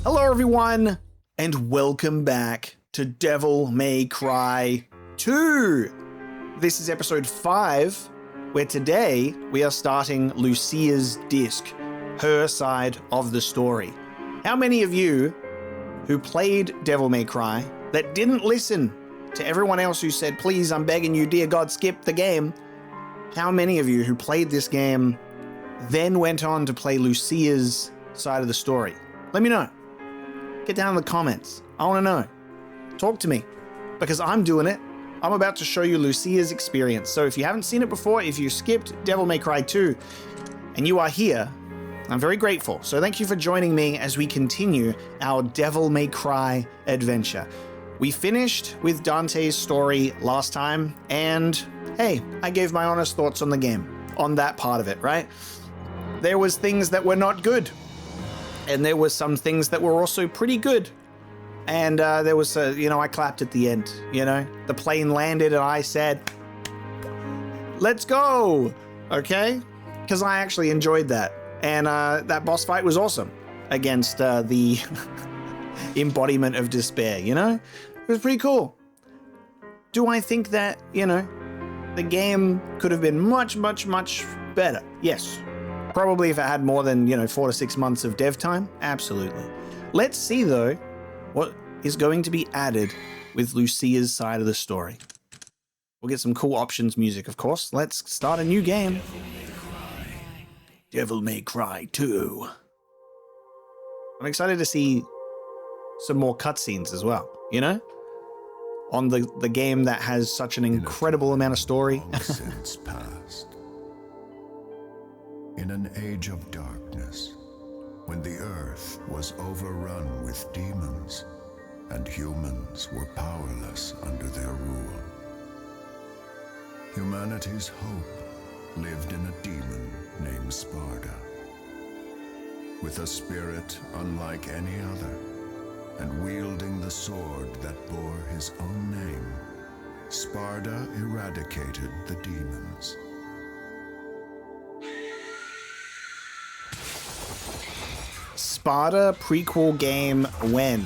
Hello everyone, and welcome back to Devil May Cry 2. This is episode 5, where today we are starting Lucia's disc, her side of the story. How many of you who played Devil May Cry that didn't listen to everyone else who said, please, I'm begging you, dear God, skip the game? How many of you who played this game then went on to play Lucia's side of the story? Let me know. Get down in the comments. I want to know. Talk to me, because I'm doing it. I'm about to show you Lucia's experience. So if you haven't seen it before, if you skipped Devil May Cry 2 and you are here, I'm very grateful. So thank you for joining me as we continue our Devil May Cry adventure. We finished with Dante's story last time, and hey, I gave my honest thoughts on the game, on that part of it, right? There was things that were not good, and there were some things that were also pretty good. And there was I clapped at the end, the plane landed and I said, let's go, okay? Because I actually enjoyed that. And that boss fight was awesome against the embodiment of despair, It was pretty cool. Do I think that, the game could have been much, much, much better? Yes. Probably if it had more than, 4 to 6 months of dev time. Absolutely. Let's see, though, what is going to be added with Lucia's side of the story. We'll get some cool options music, of course. Let's start a new game. Devil May Cry 2. I'm excited to see some more cutscenes as well, on the game that has such an incredible amount of story. Since past. In an age of darkness, when the earth was overrun with demons and humans were powerless under their rule, humanity's hope lived in a demon named Sparda. With a spirit unlike any other, and wielding the sword that bore his own name, Sparda eradicated the demons. Sparda prequel game when?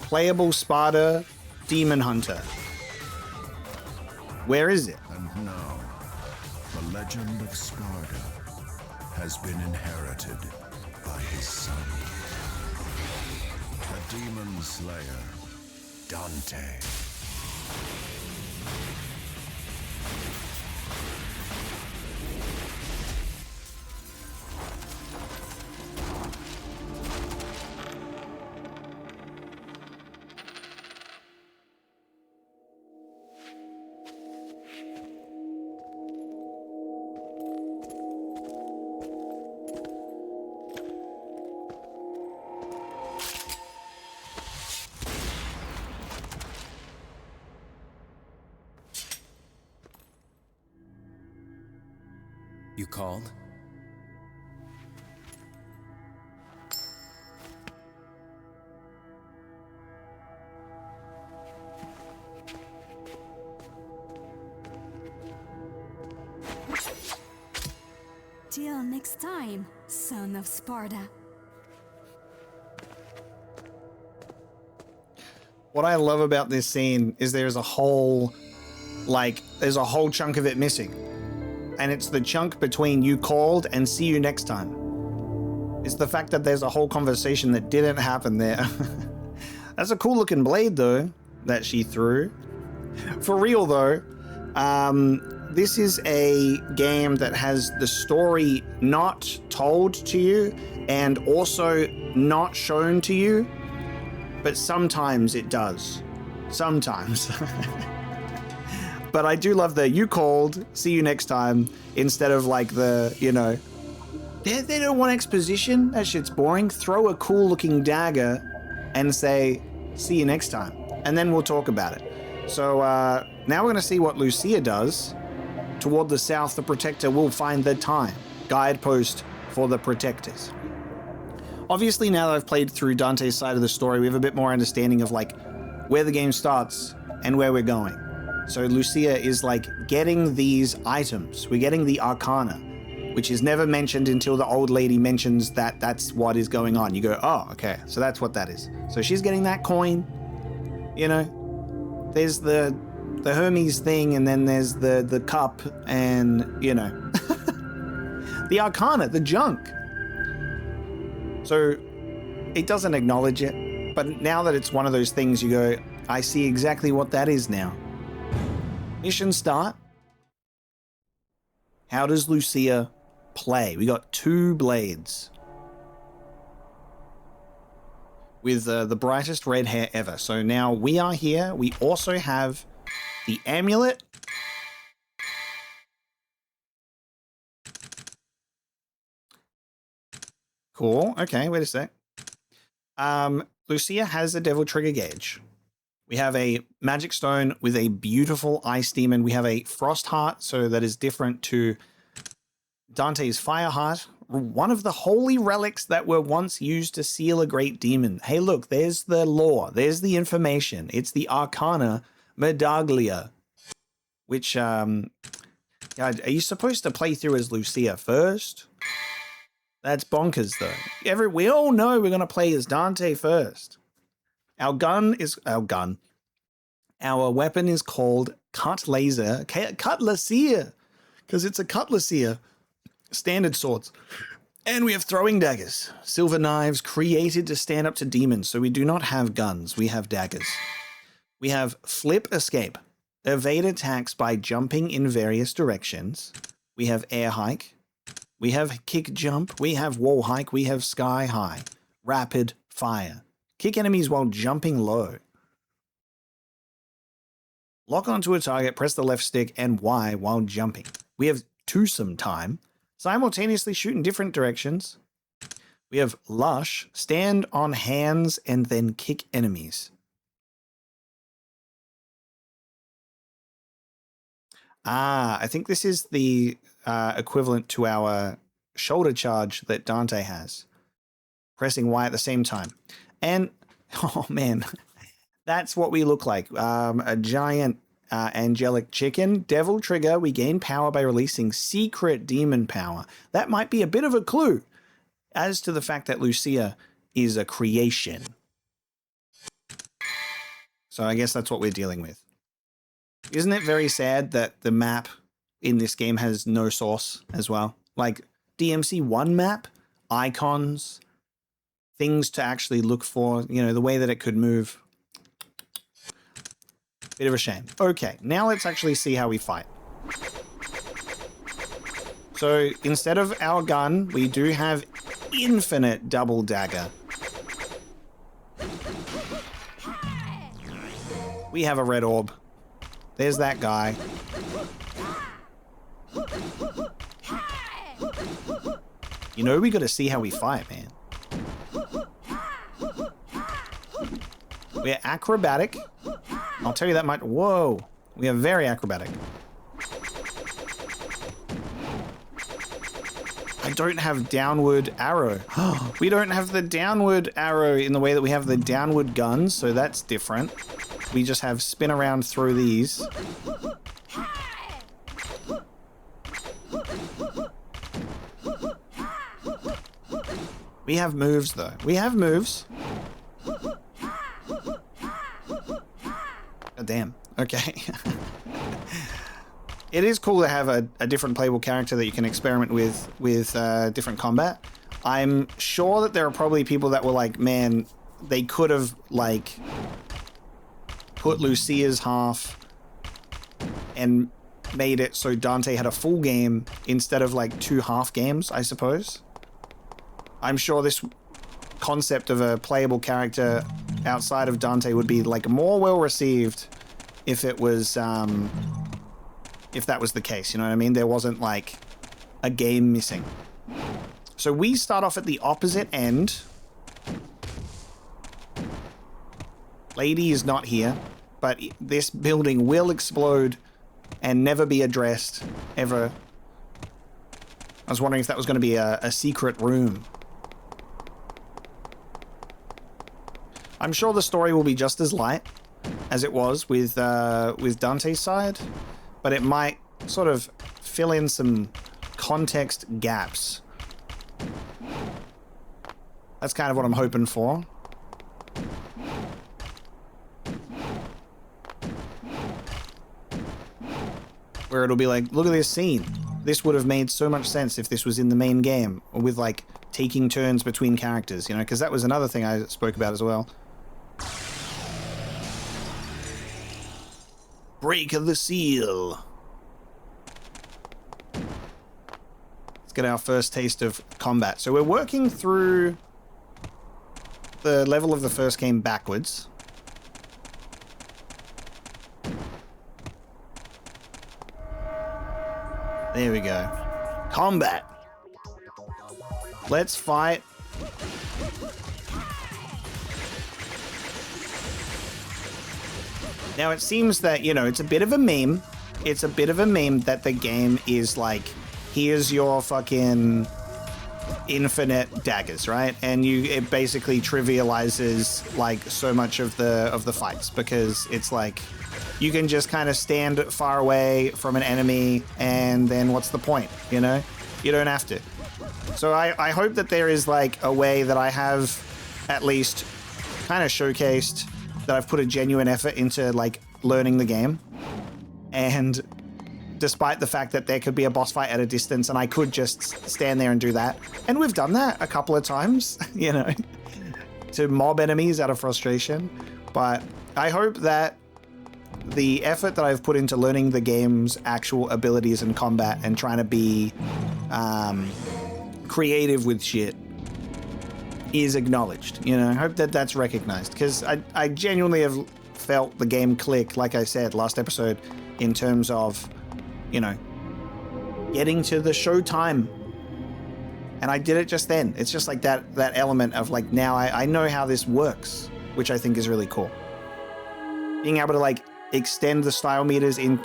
Playable Sparda Demon Hunter. Where is it? And now, the legend of Sparda has been inherited by his son, the Demon Slayer, Dante. You called? Till next time, son of Sparda. What I love about this scene is there's a whole chunk of it missing. And it's the chunk between you called and see you next time. It's the fact that there's a whole conversation that didn't happen there. That's a cool looking blade though, that she threw. For real though, this is a game that has the story not told to you and also not shown to you, but sometimes it does. Sometimes. But I do love the you called, see you next time, instead of like the, they don't want exposition. That shit's boring. Throw a cool looking dagger and say, see you next time. And then we'll talk about it. So now we're going to see what Lucia does. Toward the south, the Protector will find the time. Guidepost for the Protectors. Obviously, now that I've played through Dante's side of the story, we have a bit more understanding of like where the game starts and where we're going. So Lucia is like getting these items. We're getting the Arcana. which is never mentioned until the old lady mentions that that's what is going on. You go, oh, okay, so that's what that is. So she's getting that coin, you know. There's the Hermes thing, and then there's the cup, and, you know, the Arcana, the junk. So it doesn't acknowledge it, but now that it's one of those things, you go, I see exactly what that is now. Mission start. How does Lucia play? We got 2 blades with the brightest red hair ever. So now we are here. We also have the amulet. Cool. Okay, wait a sec. Lucia has a devil trigger gauge. We have a magic stone with a beautiful ice demon. We have a frost heart, so that is different to Dante's fire heart. One of the holy relics that were once used to seal a great demon. Hey, look, there's the lore. There's the information. It's the Arcana Medaglia, which, are you supposed to play through as Lucia first? That's bonkers, though. We all know we're going to play as Dante first. Our weapon is called Cutlassier, because it's a Cutlassier. Standard swords. And we have throwing daggers. Silver knives created to stand up to demons, so we do not have guns, we have daggers. We have flip escape. Evade attacks by jumping in various directions. We have air hike. We have kick jump. We have wall hike. We have sky high. Rapid fire. Kick enemies while jumping low. Lock onto a target, press the left stick and Y while jumping. We have twosome time. Simultaneously shoot in different directions. We have lush. Stand on hands and then kick enemies. I think this is the equivalent to our shoulder charge that Dante has. Pressing Y at the same time. And, oh man, that's what we look like. A giant angelic chicken. Devil trigger. We gain power by releasing secret demon power. That might be a bit of a clue as to the fact that Lucia is a creation. So I guess that's what we're dealing with. Isn't it very sad that the map in this game has no source as well? Like DMC1 map, icons, things to actually look for, you know, the way that it could move. Bit of a shame. Okay, now let's actually see how we fight. So instead of our gun, we do have infinite double dagger. We have a red orb. There's that guy. You know, we got to see how we fight, man. We're acrobatic. I'll tell you that much. Whoa. We are very acrobatic. I don't have downward arrow. We don't have the downward arrow in the way that we have the downward guns, so that's different. We just have spin around through these. We have moves, though. We have moves. Oh, damn. Okay. It is cool to have a different playable character that you can experiment with different combat. I'm sure that there are probably people that were like, man, they could have, like, put Lucia's half and made it so Dante had a full game instead of like 2 half games, I suppose. I'm sure this concept of a playable character outside of Dante would be like more well received if it was if that was the case, you know what I mean? There wasn't like a game missing. So we start off at the opposite end. Lady is not here, but this building will explode and never be addressed, ever. I was wondering if that was going to be a secret room. I'm sure the story will be just as light as it was with Dante's side, but it might sort of fill in some context gaps. That's kind of what I'm hoping for. Where it'll be like, look at this scene. This would have made so much sense if this was in the main game, or with like taking turns between characters, you know, because that was another thing I spoke about as well. Break of the seal. Let's get our first taste of combat. So we're working through the level of the first game backwards. There we go. Combat. Let's fight. Now it seems that, you know, it's a bit of a meme. It's a bit of a meme that the game is like, here's your fucking infinite daggers, right? And it basically trivializes like so much of the fights, because it's like you can just kind of stand far away from an enemy, and then what's the point, you know? You don't have to. So I hope that there is like a way that I have at least kind of showcased that I've put a genuine effort into like learning the game. And despite the fact that there could be a boss fight at a distance and I could just stand there and do that. And we've done that a couple of times, you know, to mob enemies out of frustration. But I hope that the effort that I've put into learning the game's actual abilities and combat and trying to be creative with shit is acknowledged. You know, I hope that that's recognized, because I genuinely have felt the game click, like I said last episode, in terms of, you know, getting to the show time. And I did it just then. It's just like that element of like, now I know how this works, which I think is really cool. Being able to like extend the style meters in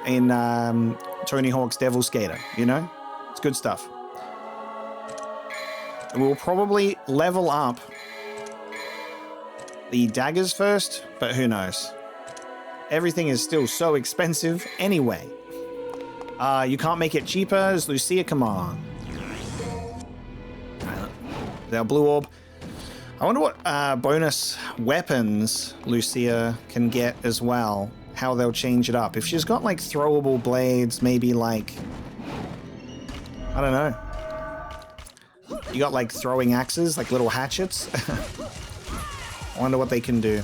Tony Hawk's Devil Skater, you know? It's good stuff. And we'll probably level up the daggers first, but who knows? Everything is still so expensive anyway. You can't make it cheaper. Is Lucia, come on. Our blue orb. I wonder what bonus weapons Lucia can get as well. How they'll change it up. If she's got like throwable blades, maybe like, I don't know. You got like throwing axes, like little hatchets. I wonder what they can do.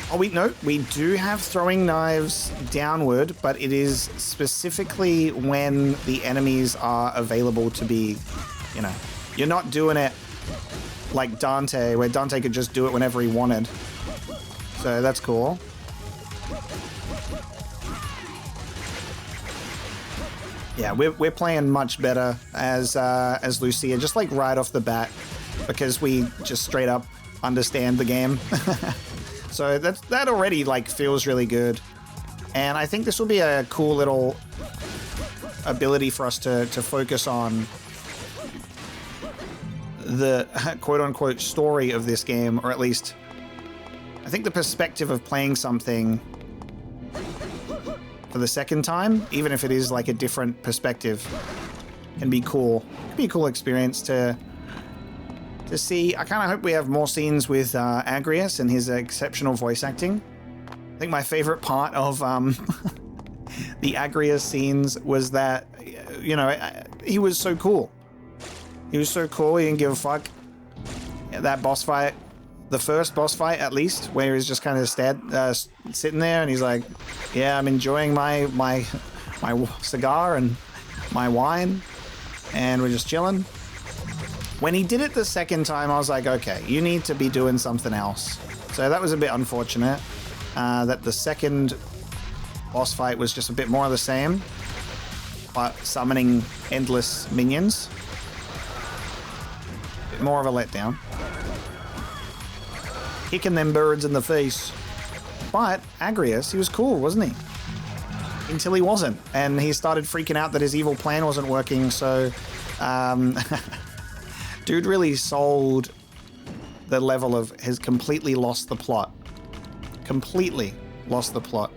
Oh, no, we do have throwing knives downward, but it is specifically when the enemies are available to be, you know, you're not doing it like Dante, where Dante could just do it whenever he wanted. So that's cool. Yeah, we're playing much better as Lucia, just like right off the bat, because we just straight up understand the game. So that already like feels really good. And I think this will be a cool little ability for us to focus on the quote-unquote story of this game, or at least I think the perspective of playing something for the second time, even if it is like a different perspective, can be cool. It'd be a cool experience to see. I kind of hope we have more scenes with Agrias and his exceptional voice acting. I think my favorite part of the Agrias scenes was that, you know, he was so cool. He was so cool, he didn't give a fuck. That boss fight, the first boss fight at least, where he's just kind of sitting there and he's like, yeah, I'm enjoying my cigar and my wine, and we're just chilling. When he did it the second time, I was like, okay, you need to be doing something else. So that was a bit unfortunate, that the second boss fight was just a bit more of the same, but summoning endless minions. Bit more of a letdown. Kicking them birds in the face. But Agrias, he was cool, wasn't he? Until he wasn't. And he started freaking out that his evil plan wasn't working, so dude really sold the level of has completely lost the plot. completely lost the plot.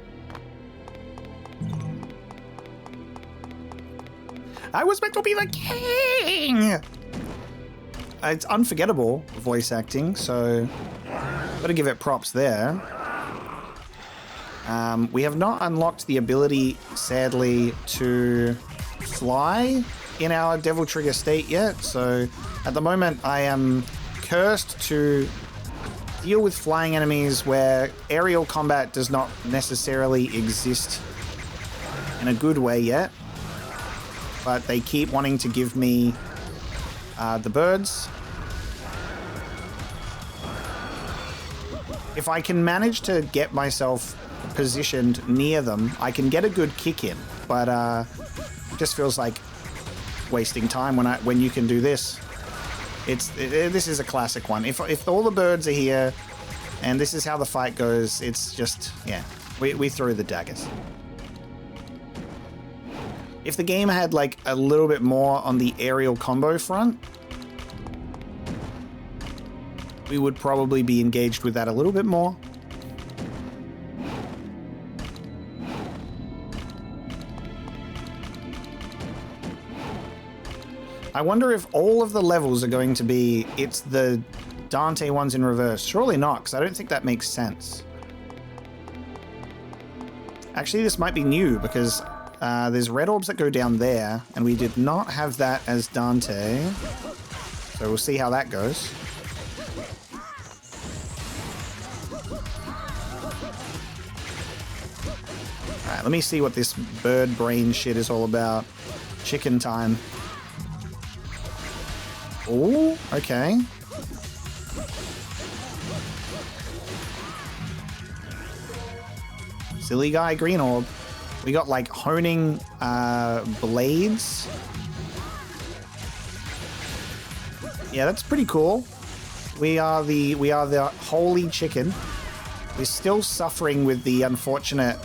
I was meant to be the king! It's unforgettable voice acting, so gotta give it props there. We have not unlocked the ability, sadly, to fly in our Devil Trigger state yet, so at the moment I am cursed to deal with flying enemies where aerial combat does not necessarily exist in a good way yet, but they keep wanting to give me the birds. If I can manage to get myself positioned near them, I can get a good kick in, but it just feels like wasting time when you can do this. This is a classic one. If all the birds are here and this is how the fight goes, it's just, yeah, we throw the daggers. If the game had like a little bit more on the aerial combo front, we would probably be engaged with that a little bit more. I wonder if all of the levels are going to be, it's the Dante ones in reverse. Surely not, because I don't think that makes sense. Actually, this might be new, because there's red orbs that go down there, and we did not have that as Dante. So we'll see how that goes. Alright, let me see what this bird brain shit is all about. Chicken time. Oh, okay. Silly guy, green orb. We got like honing blades. Yeah, that's pretty cool. We are the holy chicken. We're still suffering with the unfortunate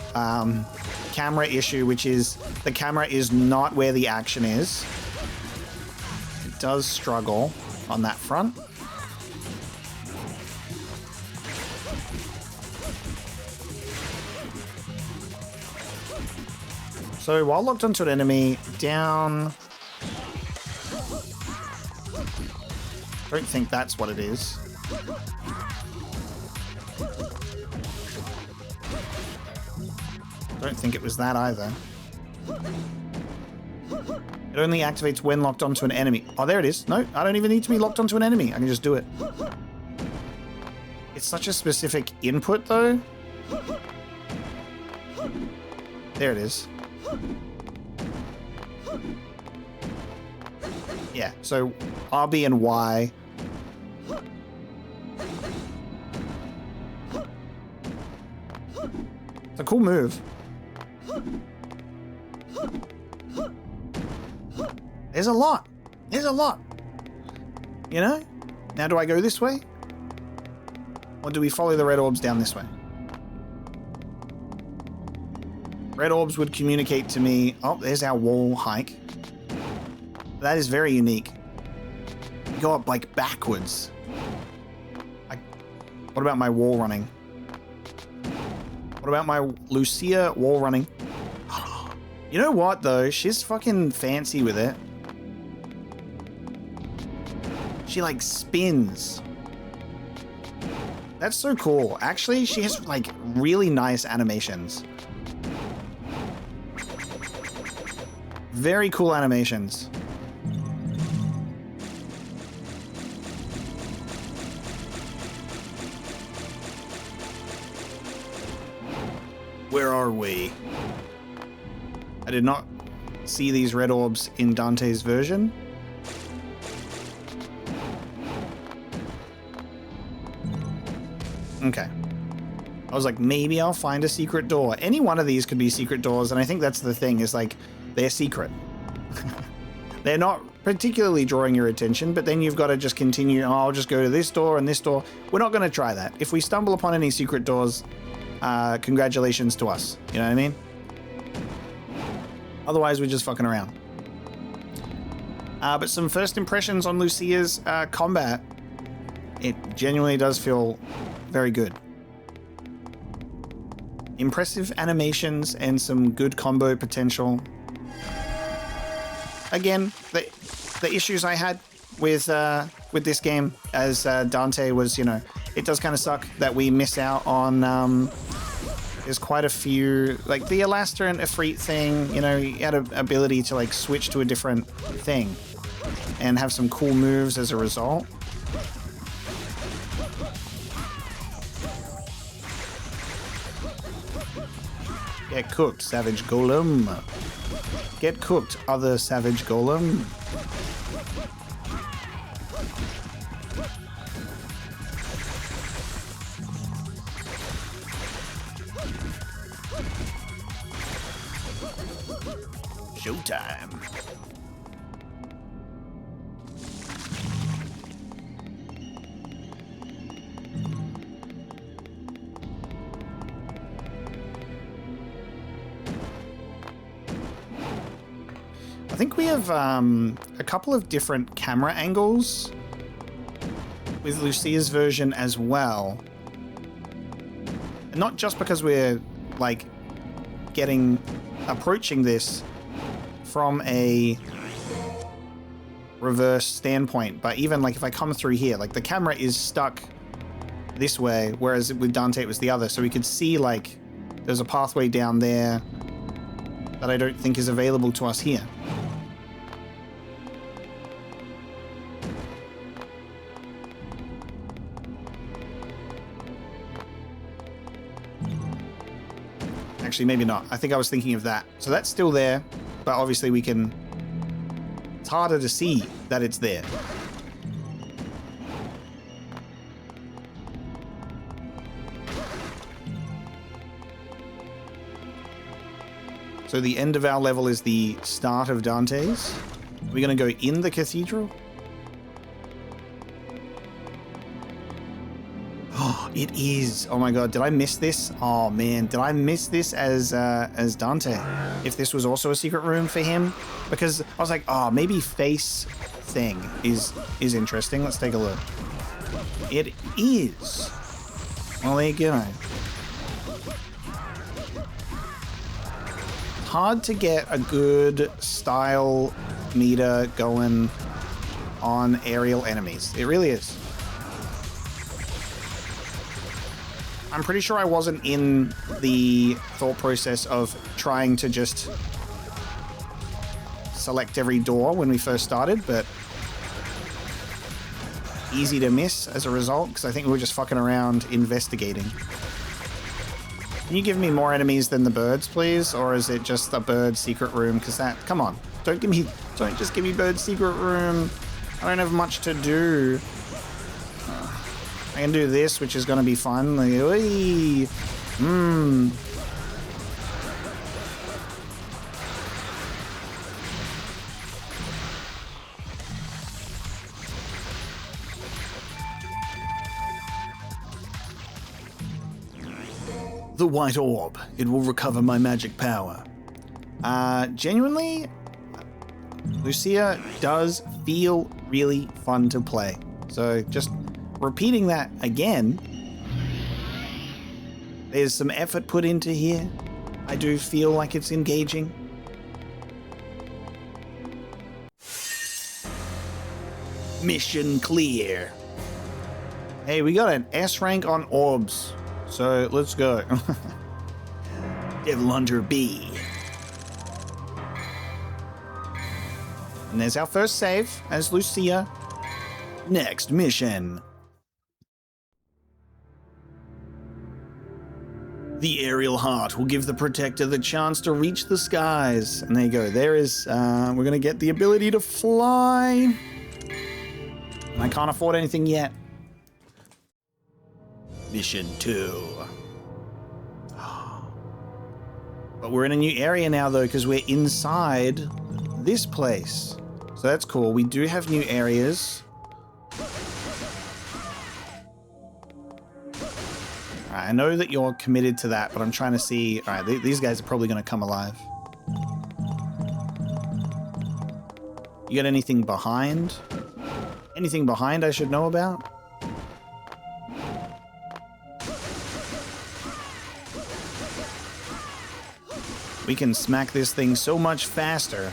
camera issue, which is the camera is not where the action is. It does struggle on that front. So while locked onto an enemy, down... Don't think that's what it is. Don't think it was that either. It only activates when locked onto an enemy. Oh, there it is. No, I don't even need to be locked onto an enemy. I can just do it. It's such a specific input, though. There it is. Yeah, so RB and Y. It's a cool move. There's a lot. There's a lot. You know? Now do I go this way? Or do we follow the red orbs down this way? Red orbs would communicate to me... Oh, there's our wall hike. That is very unique. You go up, like, backwards. What about my wall running? What about my Lucia wall running? You know what, though? She's fucking fancy with it. She, like, spins. That's so cool. Actually, she has, like, really nice animations. Very cool animations. Where are we? I did not see these red orbs in Dante's version. Okay. I was like, maybe I'll find a secret door. Any one of these could be secret doors, and I think that's the thing, is like, they're secret. They're not particularly drawing your attention, but then you've got to just continue, oh, I'll just go to this door and this door. We're not going to try that. If we stumble upon any secret doors, congratulations to us. You know what I mean? Otherwise, we're just fucking around. But some first impressions on Lucia's combat. It genuinely does feel very good. impressive animations and some good combo potential. Again, the issues I had with this game as Dante was, you know, it does kind of suck that we miss out on. There's quite a few, like the Alaster and Ifrit thing. You know, he had an ability to like switch to a different thing and have some cool moves as a result. Get cooked, Savage Golem. Get cooked, other Savage Golem. Showtime. I think we have a couple of different camera angles with Lucia's version as well. And not just because we're like approaching this from a reverse standpoint, but even like if I come through here, like the camera is stuck this way, whereas with Dante it was the other, so we could see like there's a pathway down there that I don't think is available to us here. Actually, maybe not. I think I was thinking of that. So that's still there, but obviously we can... It's harder to see that it's there. So the end of our level is the start of Dante's. Are we going to go in the cathedral? Oh, it is. Oh my god, did I miss this? Oh man, did I miss this as Dante? If this was also a secret room for him? Because I was like, oh, maybe face thing is interesting. Let's take a look. It is. Well, there you go. Hard to get a good style meter going on aerial enemies. It really is. I'm pretty sure I wasn't in the thought process of trying to just select every door when we first started, but easy to miss as a result, because I think we were just fucking around investigating. Can you give me more enemies than the birds, please? Or is it just a bird secret room? Because that... Come on. Don't just give me bird secret room. I don't have much to do. I can do this, which is going to be fun. Like, The white orb. It will recover my magic power. Genuinely, Lucia does feel really fun to play. So just repeating that again, there's some effort put into here. I do feel like it's engaging. Mission clear. Hey, we got an S rank on orbs. So let's go. Devil Hunter B. And there's our first save as Lucia. Next mission. The aerial heart will give the protector the chance to reach the skies. And there you go. There is, we're going to get the ability to fly. And I can't afford anything yet. Mission 2. But we're in a new area now, though, because we're inside this place. So that's cool. We do have new areas. I know that you're committed to that, but I'm trying to see... All right, these guys are probably going to come alive. You got anything behind? Anything behind I should know about? We can smack this thing so much faster,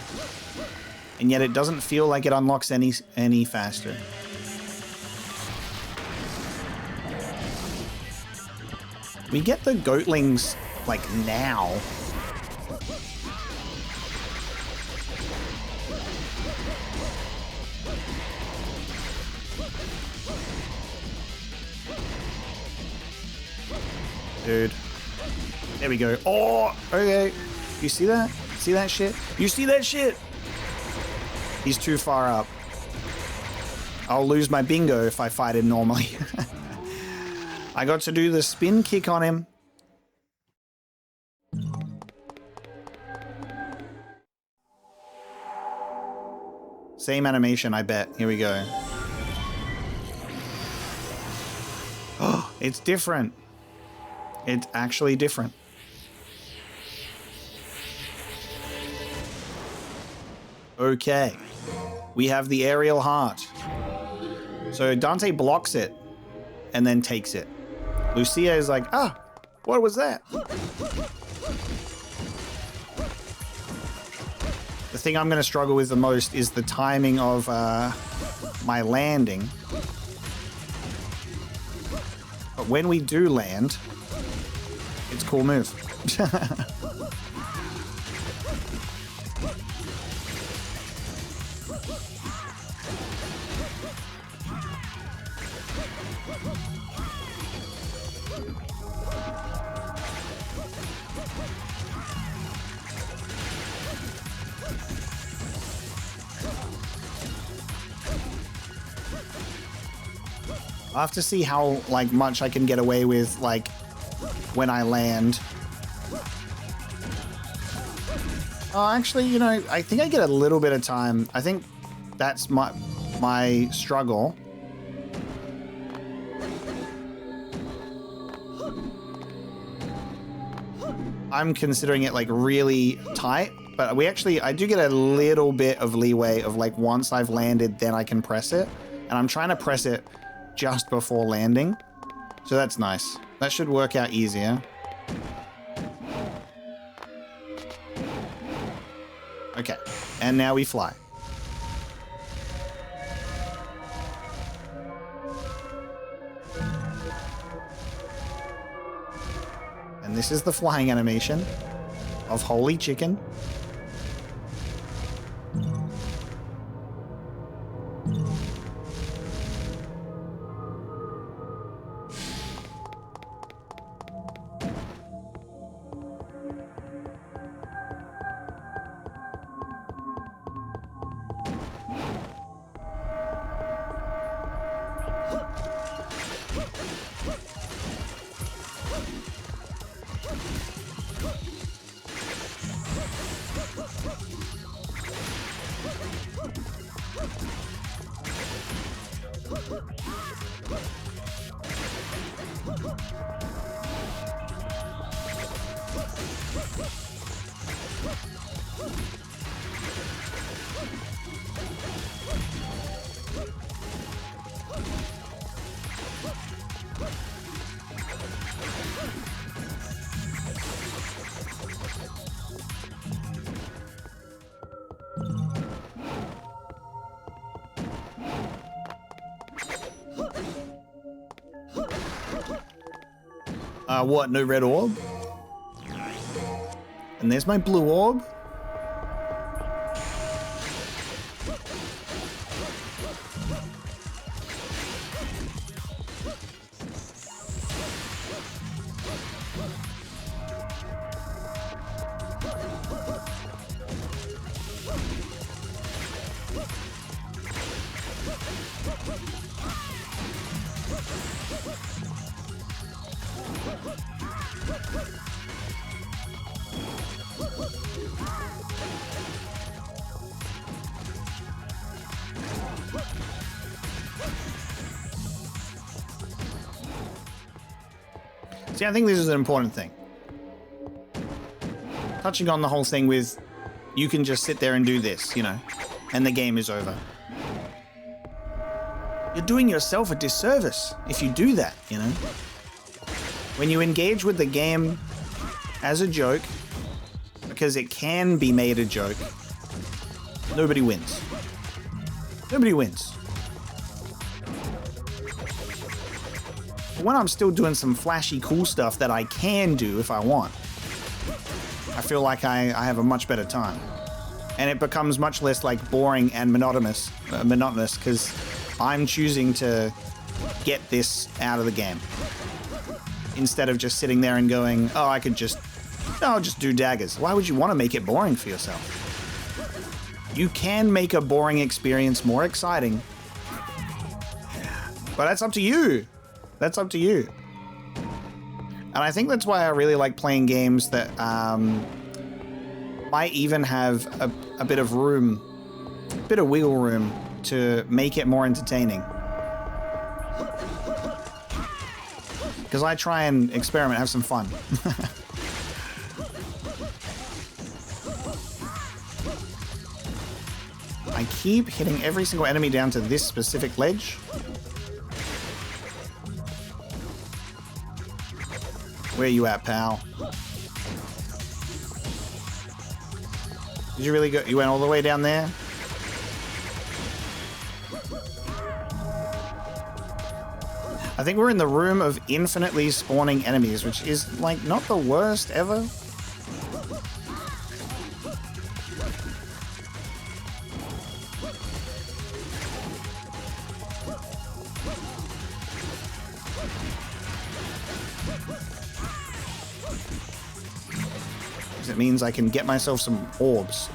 and yet it doesn't feel like it unlocks any faster. We get the goatlings, like, now. Dude. There we go. Oh, okay. You see that? See that shit? You see that shit? He's too far up. I'll lose my bingo if I fight him normally. I got to do the spin kick on him. Same animation, I bet. Here we go. Oh, it's different. It's actually different. Okay. We have the aerial heart. So Dante blocks it and then takes it. Lucia is like, ah, what was that? The thing I'm going to struggle with the most is the timing of my landing. But when we do land, it's a cool move. I'll have to see how, like, much I can get away with, like, when I land. Oh, actually, you know, I think I get a little bit of time. I think that's my struggle. I'm considering it, like, really tight, but I do get a little bit of leeway of, like, once I've landed, then I can press it. And I'm trying to press it just before landing. So that's nice. That should work out easier. Okay, and now we fly. And this is the flying animation of Holy Chicken. What? No red orb? And there's my blue orb. See, I think this is an important thing. Touching on the whole thing with, you can just sit there and do this, you know, and the game is over. You're doing yourself a disservice if you do that, you know. When you engage with the game as a joke, because it can be made a joke, nobody wins. Nobody wins. When I'm still doing some flashy, cool stuff that I can do if I want, I feel like I have a much better time. And it becomes much less like boring and monotonous because I'm choosing to get this out of the game. Instead of just sitting there and going, oh, I'll just do daggers. Why would you want to make it boring for yourself? You can make a boring experience more exciting. But that's up to you. That's up to you. And I think that's why I really like playing games that might even have a bit of room, a bit of wiggle room to make it more entertaining. Because I try and experiment, have some fun. I keep hitting every single enemy down to this specific ledge. Where you at, pal? Did you really go? You went all the way down there? I think we're in the room of infinitely spawning enemies, which is, like, not the worst ever. It means I can get myself some orbs.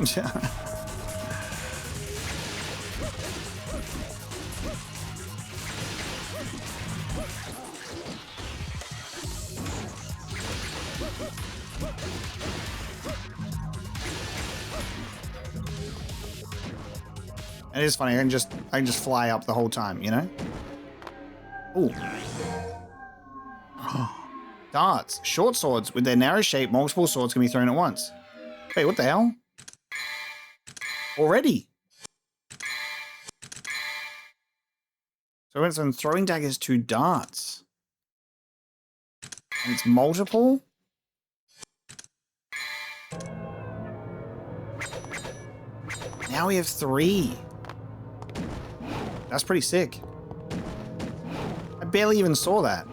It is funny, I can just fly up the whole time, you know? Ooh. Darts. Short swords. With their narrow shape, multiple swords can be thrown at once. Wait, what the hell? Already? So I went from throwing daggers to darts. And it's multiple? Now we have 3. That's pretty sick. I barely even saw that.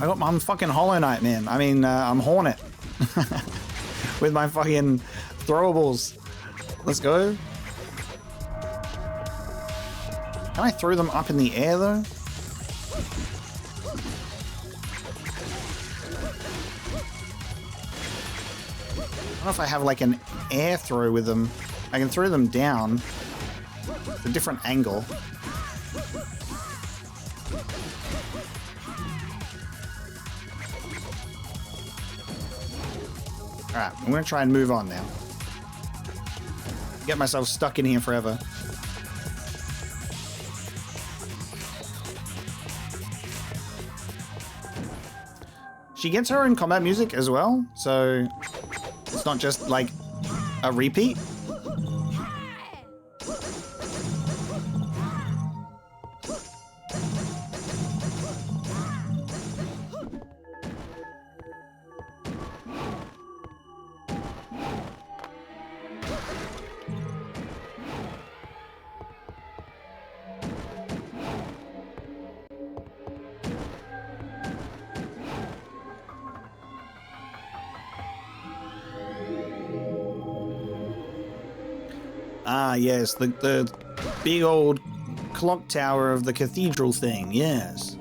I'm fucking Hollow Knight, man. I mean, I'm Hornet. With my fucking throwables. Let's go. Can I throw them up in the air, though? I don't know if I have, like, an air throw with them. I can throw them down. It's a different angle. Alright, I'm going to try and move on now. Get myself stuck in here forever. She gets her own combat music as well, so it's not just like a repeat. Ah, yes, the big old clock tower of the cathedral thing, yes.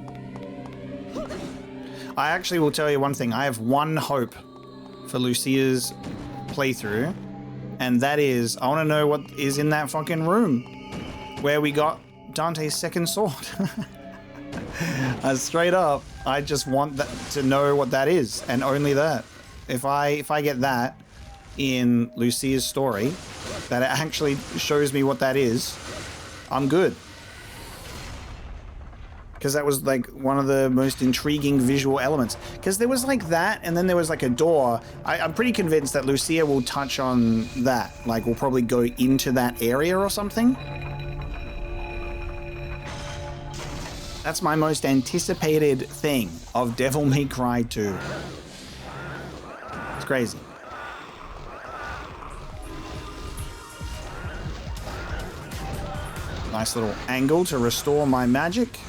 I actually will tell you one thing. I have one hope for Lucia's playthrough, and that is, I want to know what is in that fucking room where we got Dante's second sword. Straight up, I just want that, to know what that is, and only that. If I get that in Lucia's story, that it actually shows me what that is, I'm good. because that was like one of the most intriguing visual elements. Because there was like that, and then there was like a door. I'm pretty convinced that Lucia will touch on that. Like, we'll probably go into that area or something. That's my most anticipated thing of Devil May Cry 2. It's crazy. Nice little angle to restore my magic.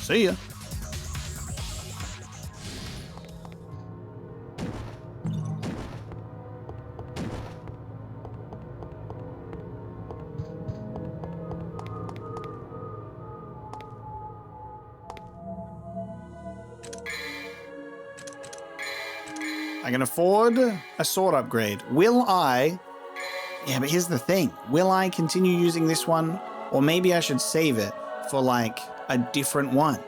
See ya. I can afford a sword upgrade. Will I? Yeah, but here's the thing. Will I continue using this one? Or maybe I should save it for like a different one.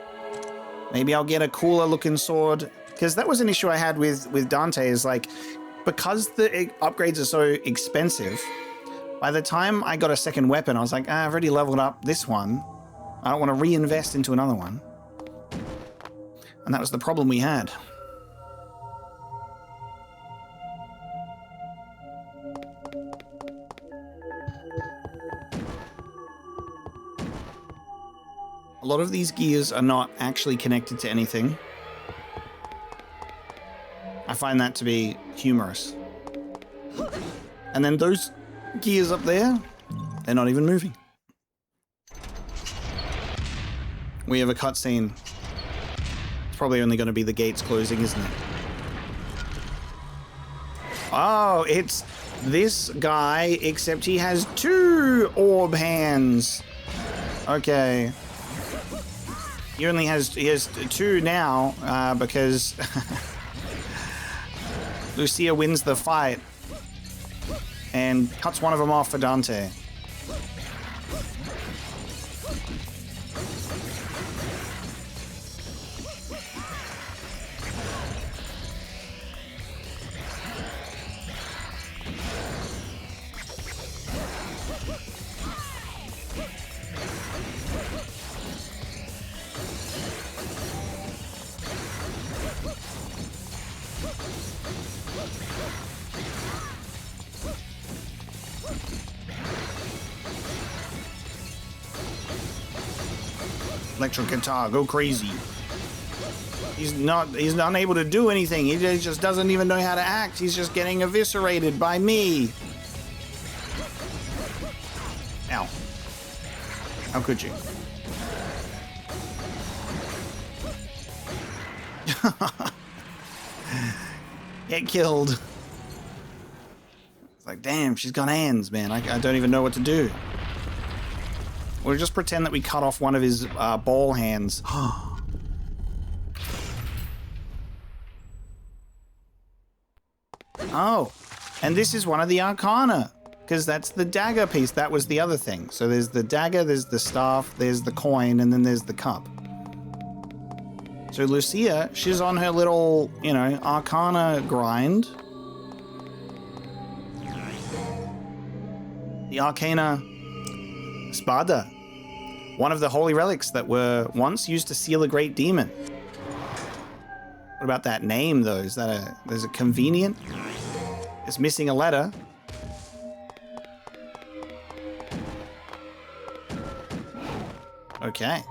Maybe I'll get a cooler looking sword. Because that was an issue I had with Dante, is like, because the upgrades are so expensive, by the time I got a second weapon, I was like, I've already leveled up this one. I don't want to reinvest into another one. And that was the problem we had. A lot of these gears are not actually connected to anything. I find that to be humorous. And then those gears up there, they're not even moving. We have a cutscene. It's probably only going to be the gates closing, isn't it? Oh, it's this guy, except he has 2 orb hands. Okay. He has 2 now, because Lucia wins the fight and cuts one of them off for Dante. Electric guitar, go crazy. He's unable to do anything. He just doesn't even know how to act. He's just getting eviscerated by me. Ow. How could you? Get killed. It's like, damn, she's got hands, man. I don't even know what to do. We'll just pretend that we cut off one of his ball hands. Oh, and this is one of the Arcana, because that's the dagger piece. That was the other thing. So there's the dagger, there's the staff, there's the coin, and then there's the cup. So Lucia, she's on her little, Arcana grind. The Arcana Spada. One of the holy relics that were once used to seal a great demon. What about that name, though? Is it convenient? It's missing a letter. Okay.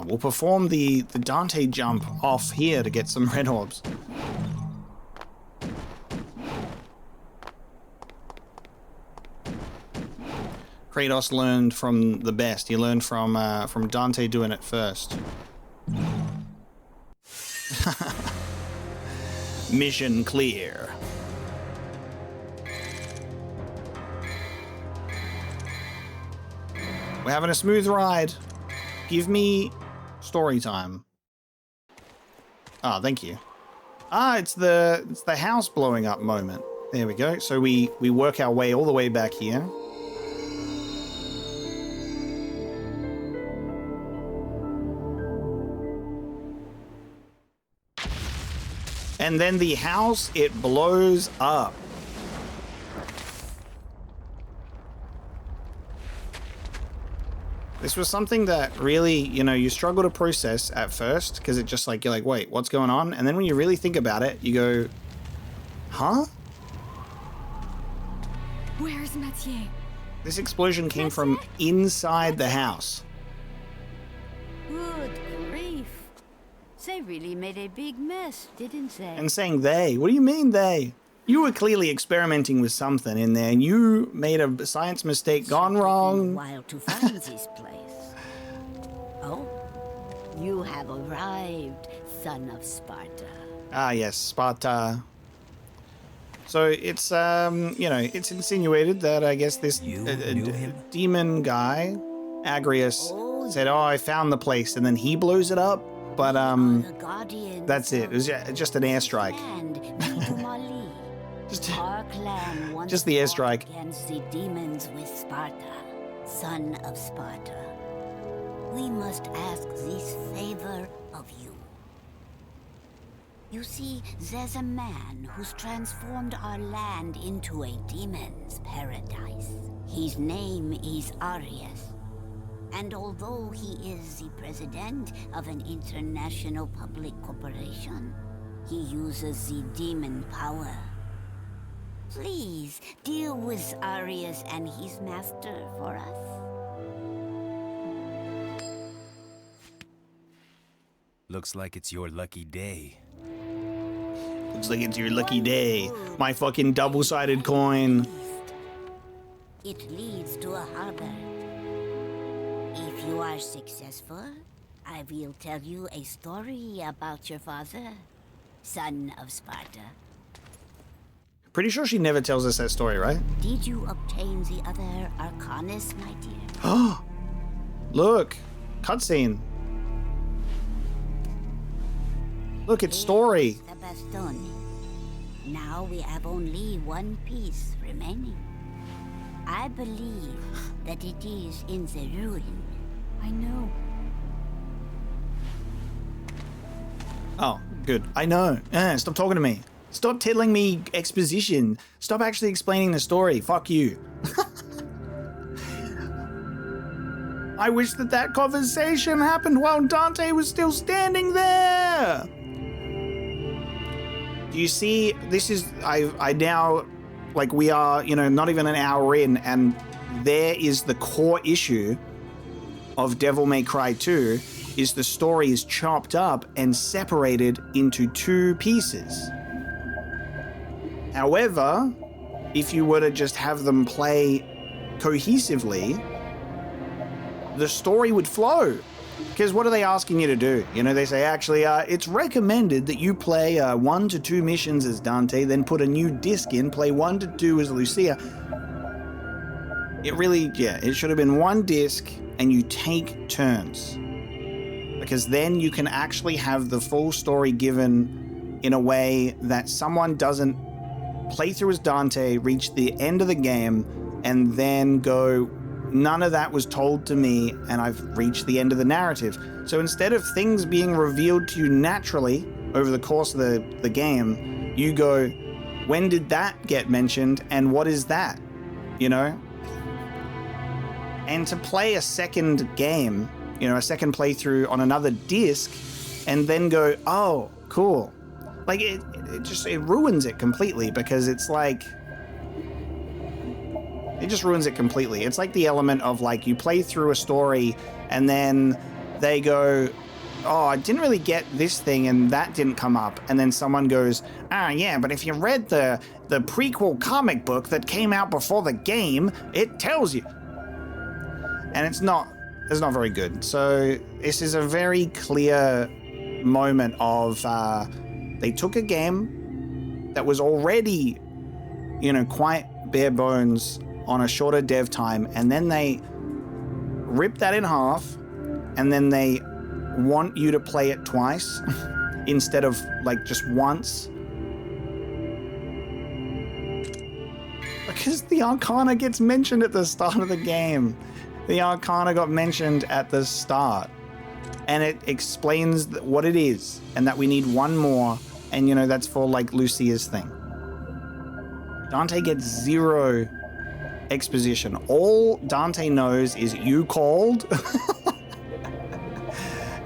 We'll perform the Dante jump off here to get some red orbs. Kratos learned from the best. He learned from Dante doing it first. Mission clear. We're having a smooth ride. Give me story time. Ah, thank you. Ah, it's the house blowing up moment. There we go. So we work our way all the way back here. And then the house, it blows up. This was something that really, you struggle to process at first because it just like, you're like, wait, what's going on? And then when you really think about it, you go, huh? Where's Mathieu? This explosion came from inside the house. Good grief. They really made a big mess, didn't they? And saying they, what do you mean they? You were clearly experimenting with something in there and you made a science mistake gone wrong. A while to find this place. Oh, you have arrived, son of Sparta. Ah, yes, Sparta. So it's, it's insinuated that I guess this demon guy, Agrius, said, oh, I found the place, and then he blows it up. But, that's it. It was just an airstrike. Just the airstrike. Against the demons with Sparta, son of Sparta. We must ask this favor of you. You see, there's a man who's transformed our land into a demon's paradise. His name is Arius. And although he is the president of an international public corporation, he uses the demon power. Please, deal with Arius and his master for us. Looks like it's your lucky day. Looks like it's your lucky day. My fucking double-sided coin. It leads to a harbor. If you are successful, I will tell you a story about your father, son of Sparta. Pretty sure she never tells us that story, right? Did you obtain the other Arcanus, my dear? Oh, look, cutscene. Look, it's story. The bastone. Now we have only one piece remaining. I believe that it is in the ruin. I know. Oh, good. I know. Stop talking to me. Stop telling me exposition. Stop actually explaining the story. Fuck you. I wish that conversation happened while Dante was still standing there. Do you see? This is, I now, like we are, not even an hour in, and there is the core issue of Devil May Cry 2, is the story is chopped up and separated into two pieces. However, if you were to just have them play cohesively, the story would flow. Because what are they asking you to do? They say, actually, it's recommended that you play 1 to 2 missions as Dante, then put a new disc in, play 1 to 2 as Lucia. It really, it should have been one disc and you take turns. Because then you can actually have the full story given in a way that someone doesn't play through as Dante, reach the end of the game, and then go, none of that was told to me, and I've reached the end of the narrative. So instead of things being revealed to you naturally over the course of the game, you go, when did that get mentioned, and what is that? And to play a second game, a second playthrough on another disc, and then go, oh, cool. Like, it ruins it completely, because it's like, it just ruins it completely. It's like the element of, like, you play through a story and then they go, oh, I didn't really get this thing and that didn't come up. And then someone goes, yeah, but if you read the prequel comic book that came out before the game, it tells you. And it's not very good. So this is a very clear moment of, they took a game that was already, quite bare bones on a shorter dev time, and then they rip that in half, and then they want you to play it twice instead of like just once. Because the Arcana gets mentioned at the start of the game. The Arcana got mentioned at the start. And it explains what it is. And that we need one more. And, you know, that's for, like, Lucia's thing. Dante gets 0 exposition. All Dante knows is you called.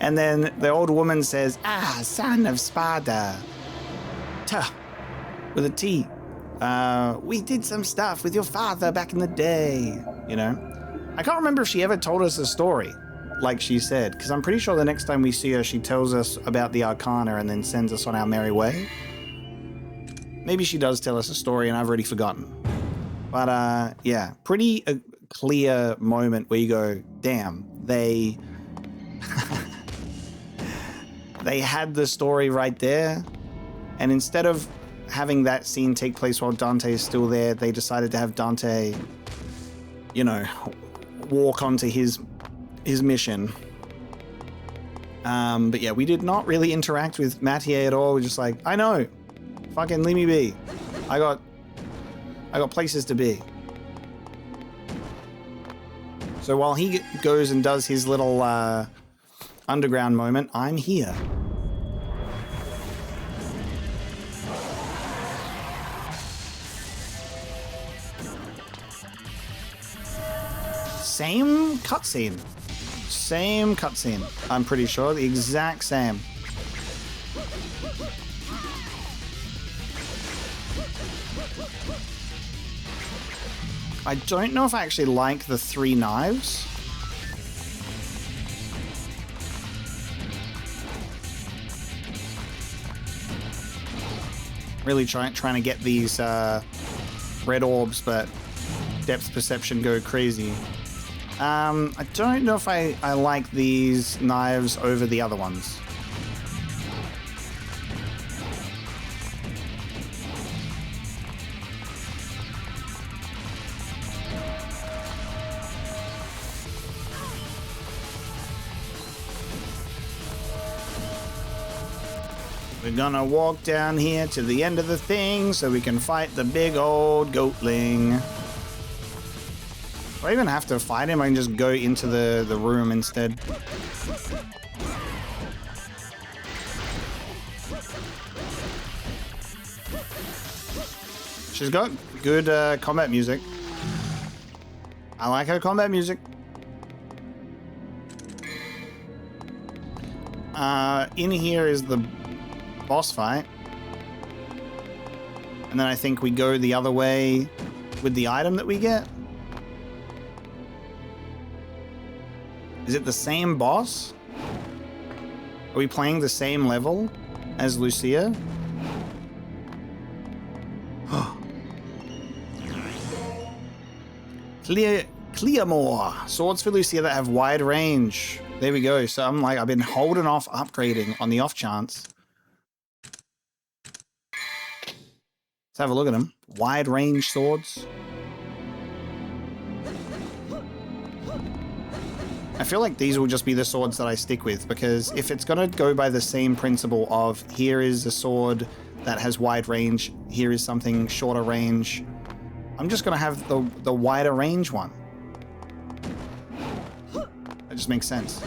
And then the old woman says, "Ah, son of Sparda." Tuh, with a T. We did some stuff with your father back in the day, you know? I can't remember if she ever told us a story, like she said, because I'm pretty sure the next time we see her, she tells us about the Arcana and then sends us on our merry way. Maybe she does tell us a story and I've already forgotten. But, yeah, pretty clear moment where you go, damn, they... they had the story right there, and instead of having that scene take place while Dante is still there, they decided to have Dante, you know, walk onto his mission. But yeah, we did not really interact with Mathieu at all. We're just like, I know, fucking leave me be. I got places to be. So while he goes and does his little underground moment, I'm here. Same cutscene. Same cutscene. I'm pretty sure. The exact same. I don't know if I actually like the 3 knives. Really trying to get these red orbs, but depth perception go crazy. I don't know if I like these knives over the other ones. We're gonna walk down here to the end of the thing so we can fight the big old goatling. Do I even have to fight him? I can just go into the room instead. She's got good combat music. I like her combat music. In here is the boss fight. And then I think we go the other way with the item that we get. Is it the same boss? Are we playing the same level as Lucia? Clearmore. Swords for Lucia that have wide range. There we go. So I'm like, I've been holding off upgrading on the off chance. Let's have a look at them. Wide range swords. I feel like these will just be the swords that I stick with, because if it's going to go by the same principle of here is a sword that has wide range, here is something shorter range, I'm just going to have the wider range one. That just makes sense.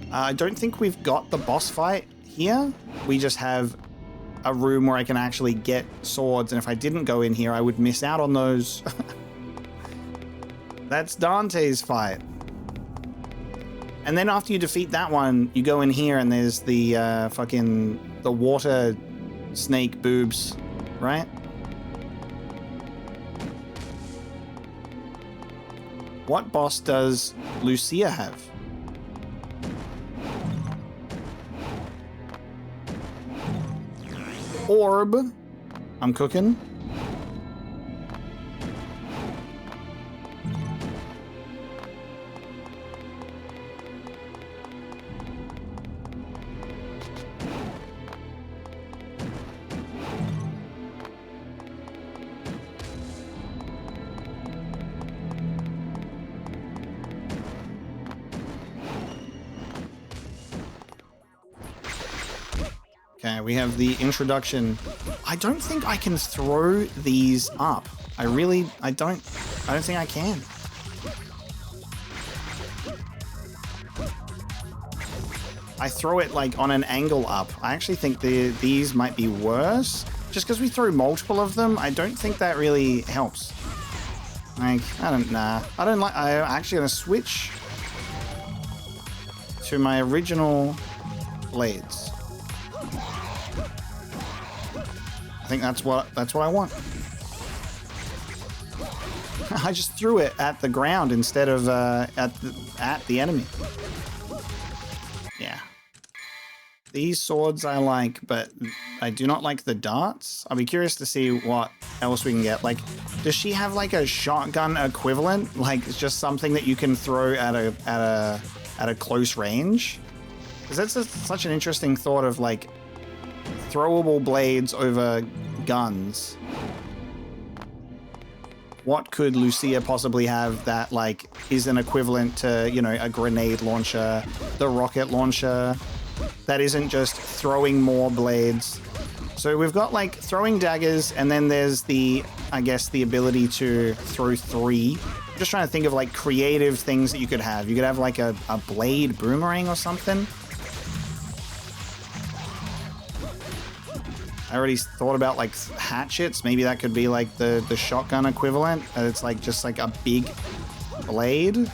I don't think we've got the boss fight here. We just have a room where I can actually get swords, and if I didn't go in here, I would miss out on those. That's Dante's fight. And then after you defeat that one, you go in here and there's the the water snake boobs, right? What boss does Lucia have? Orb. I'm cooking. Okay, we have the introduction. I don't think I can throw these up. I don't think I can. I throw it like on an angle up. I actually think these might be worse. Just because we throw multiple of them, I don't think that really helps. Like, I'm actually gonna switch to my original blades. I think that's what I want. I just threw it at the ground instead of at the enemy. Yeah. These swords I like, but I do not like the darts. I'll be curious to see what else we can get. Like, does she have like a shotgun equivalent? Like, it's just something that you can throw at a close range? Because that's such an interesting thought of like throwable blades over guns. What could Lucia possibly have that like is an equivalent to, you know, a grenade launcher, the rocket launcher, that isn't just throwing more blades? So we've got like throwing daggers, and then there's the, I guess, the ability to throw 3. I'm just trying to think of like creative things that you could have. You could have like a blade boomerang or something. I already thought about like hatchets. Maybe that could be like the shotgun equivalent. It's like just like a big blade.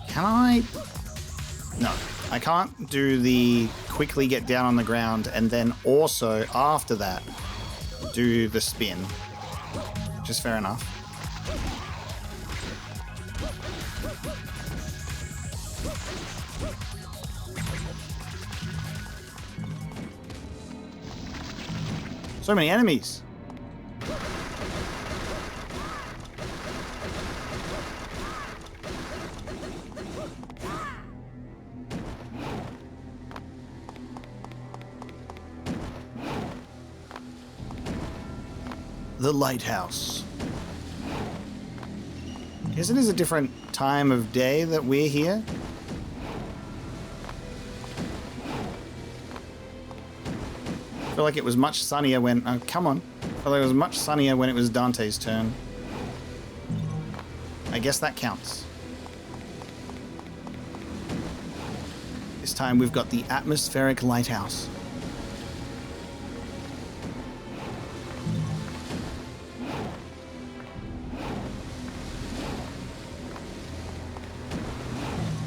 Can I? No, I can't do the quickly get down on the ground and then also after that do the spin, which is fair enough. So many enemies. The lighthouse. Guess it is a different time of day that we're here. I feel like it was much sunnier when... Oh, come on. I feel like it was much sunnier when it was Dante's turn. I guess that counts. This time we've got the atmospheric lighthouse.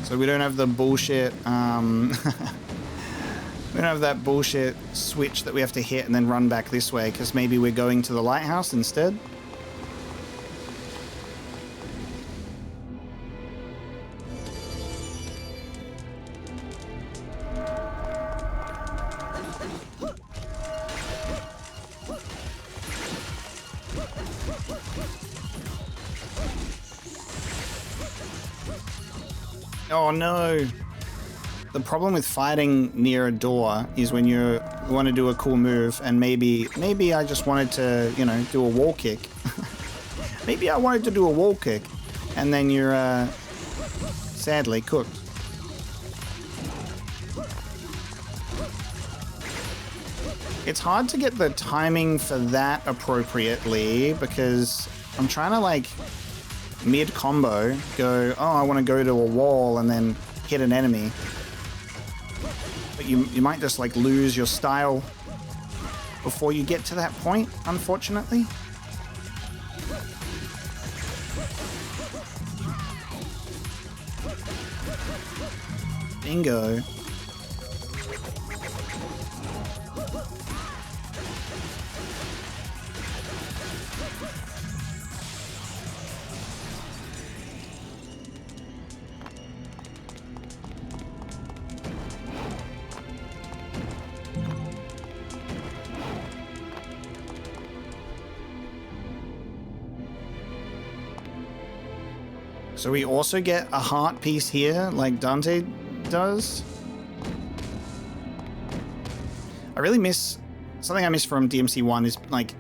So we don't have the bullshit, we don't have that bullshit switch that we have to hit and then run back this way, because maybe we're going to the lighthouse instead. Oh no! The problem with fighting near a door is when you want to do a cool move, and maybe I just wanted to, you know, do a wall kick. Maybe I wanted to do a wall kick, and then you're sadly cooked. It's hard to get the timing for that appropriately because I'm trying to like mid-combo go, oh, I want to go to a wall and then hit an enemy. But you might just like lose your style before you get to that point, unfortunately. Bingo. So we also get a heart piece here, like Dante does. I really miss... Something I miss from DMC1 is, like,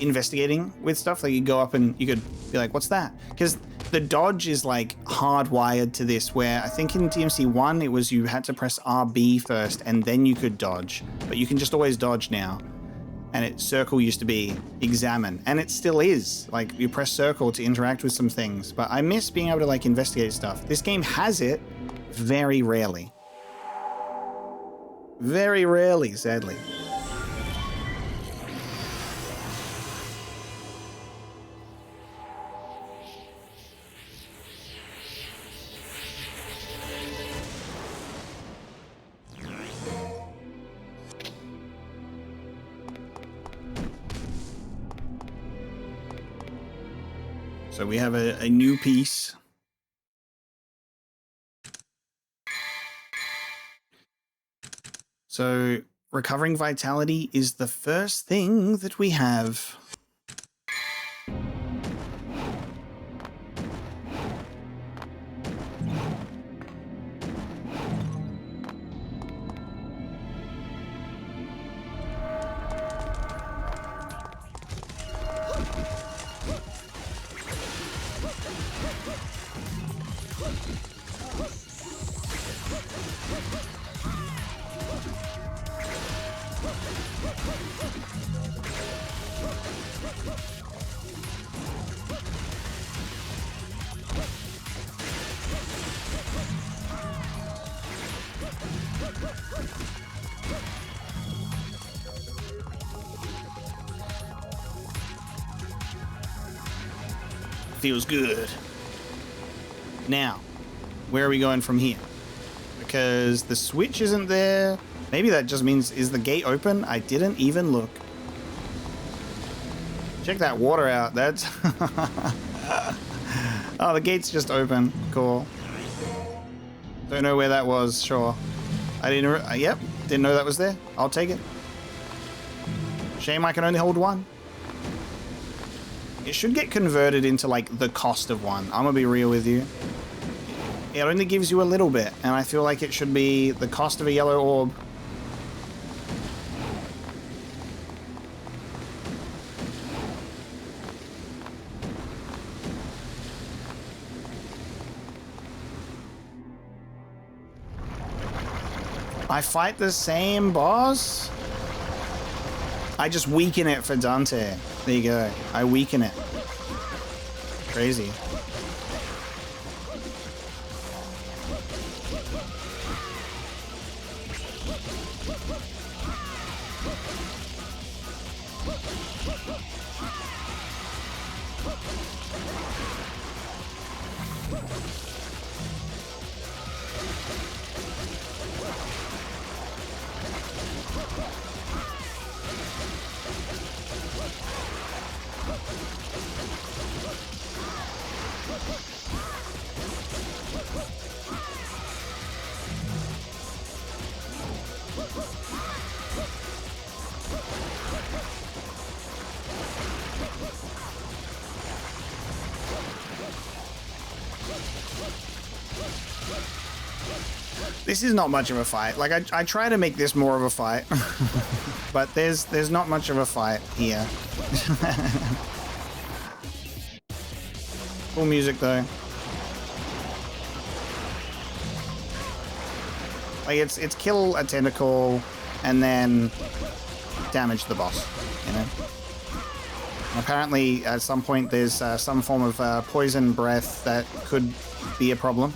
investigating with stuff. Like, you go up and you could be like, what's that? Because the dodge is, like, hardwired to this, where I think in DMC1 it was you had to press RB first and then you could dodge. But you can just always dodge now. And circle used to be examine, and it still is. Like, you press circle to interact with some things, but I miss being able to, like, investigate stuff. This game has it very rarely. Very rarely, sadly. So we have a new piece. So recovering vitality is the first thing that we have. Feels good. Now, where are we going from here? Because the switch isn't there. Maybe that just means, is the gate open? I didn't even look. Check that water out. That's... Oh, the gate's just open. Cool. Don't know where that was, sure. I didn't... Yep, didn't know that was there. I'll take it. Shame I can only hold one. It should get converted into, like, the cost of one. I'm gonna be real with you. It only gives you a little bit, and I feel like it should be the cost of a yellow orb. I fight the same boss? I just weaken it for Dante. There you go. I weaken it. Crazy. This is not much of a fight. Like, I try to make this more of a fight, but there's not much of a fight here. Cool music though. Like, it's kill a tentacle and then damage the boss, you know? And apparently at some point there's some form of poison breath that could be a problem.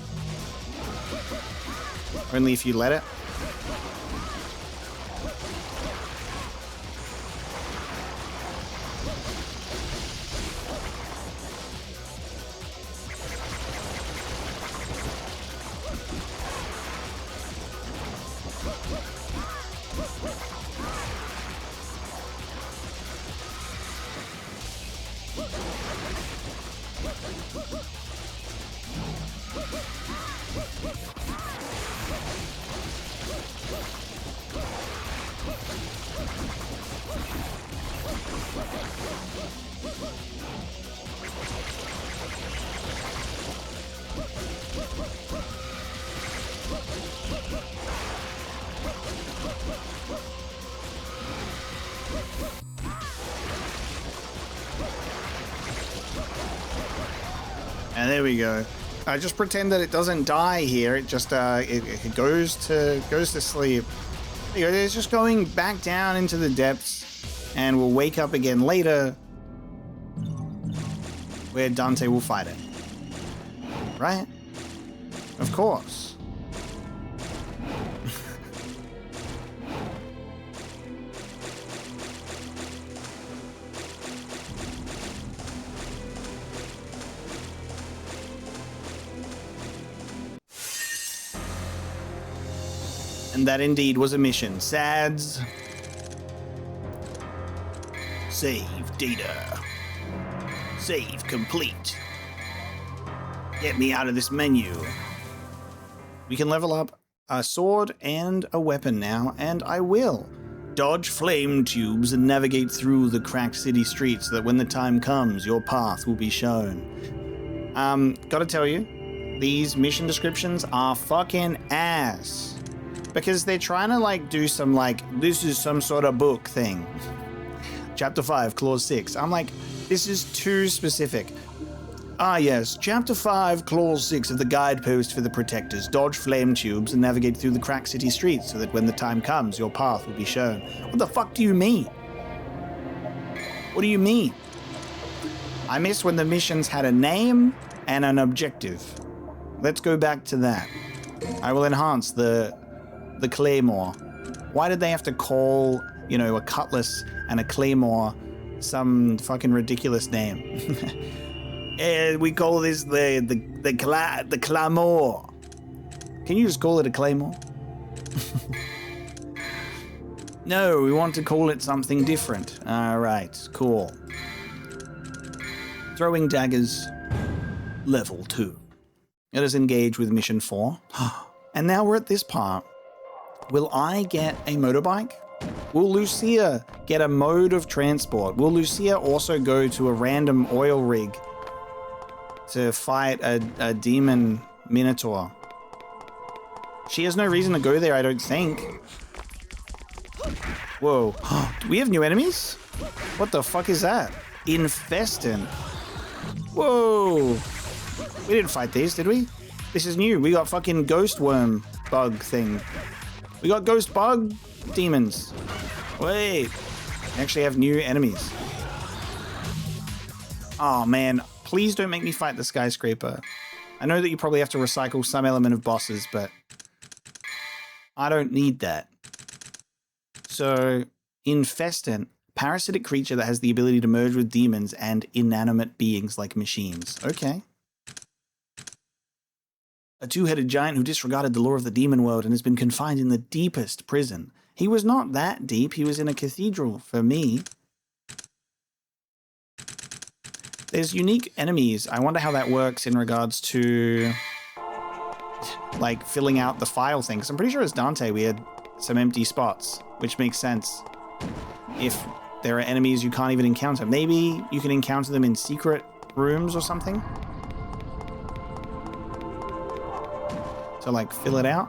Only if you let it. Yeah, there we go. I just pretend that it doesn't die here. It just it goes to sleep. There you go. It's just going back down into the depths, and we'll wake up again later, where Dante will fight it. Right? Of course. And that indeed was a mission. SADS. Save data. Save complete. Get me out of this menu. We can level up a sword and a weapon now, and I will. Dodge flame tubes and navigate through the cracked city streets so that when the time comes, your path will be shown. Gotta tell you, these mission descriptions are fucking ass. Because they're trying to like do some like, this is some sort of book thing. Chapter 5, Clause 6. I'm like, this is too specific. Ah yes, Chapter 5, Clause 6 of the guidepost for the Protectors. Dodge flame tubes and navigate through the cracked city streets so that when the time comes, your path will be shown. What the fuck do you mean? What do you mean? I miss when the missions had a name and an objective. Let's go back to that. I will enhance the claymore. Why did they have to call, you know, a cutlass and a claymore some fucking ridiculous name? We call this the claymore. Can you just call it a claymore? No, we want to call it something different. All right, cool. Throwing daggers, level 2. Let us engage with mission 4. And now we're at this part. Will I get a motorbike? Will Lucia get a mode of transport? Will Lucia also go to a random oil rig to fight a demon minotaur? She has no reason to go there, I don't think. Whoa. Do we have new enemies? What the fuck is that? Infestant. Whoa. We didn't fight these, did we? This is new. We got fucking ghost worm bug thing. We got ghost bug demons. Wait. We actually have new enemies. Oh man, please don't make me fight the skyscraper. I know that you probably have to recycle some element of bosses, but I don't need that. So, Infestant, parasitic creature that has the ability to merge with demons and inanimate beings like machines. Okay. A two-headed giant who disregarded the law of the demon world and has been confined in the deepest prison. He was not that deep. He was in a cathedral for me. There's unique enemies. I wonder how that works in regards to like filling out the file thing. Because I'm pretty sure as Dante we had some empty spots, which makes sense. If there are enemies you can't even encounter. Maybe you can encounter them in secret rooms or something. So like fill it out.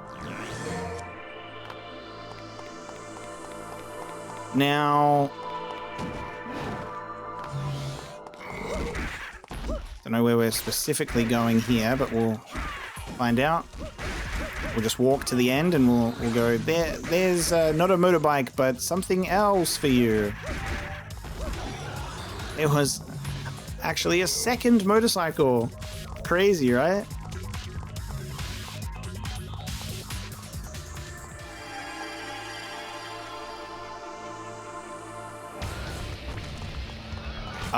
Now, don't know where we're specifically going here, but we'll find out. We'll just walk to the end and we'll go there. There's not a motorbike, but something else for you. It was actually a second motorcycle. Crazy, right?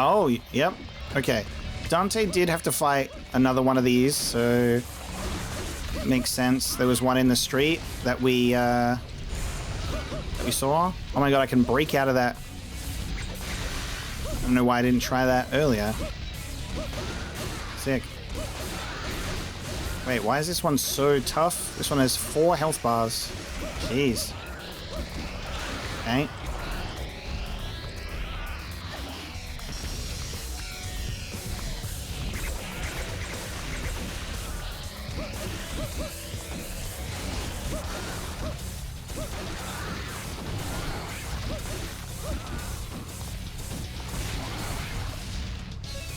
Oh, yep. Okay. Dante did have to fight another one of these, so it makes sense. There was one in the street that we saw. Oh my god, I can break out of that. I don't know why I didn't try that earlier. Sick. Wait, why is this one so tough? This one has 4 health bars. Jeez. Okay.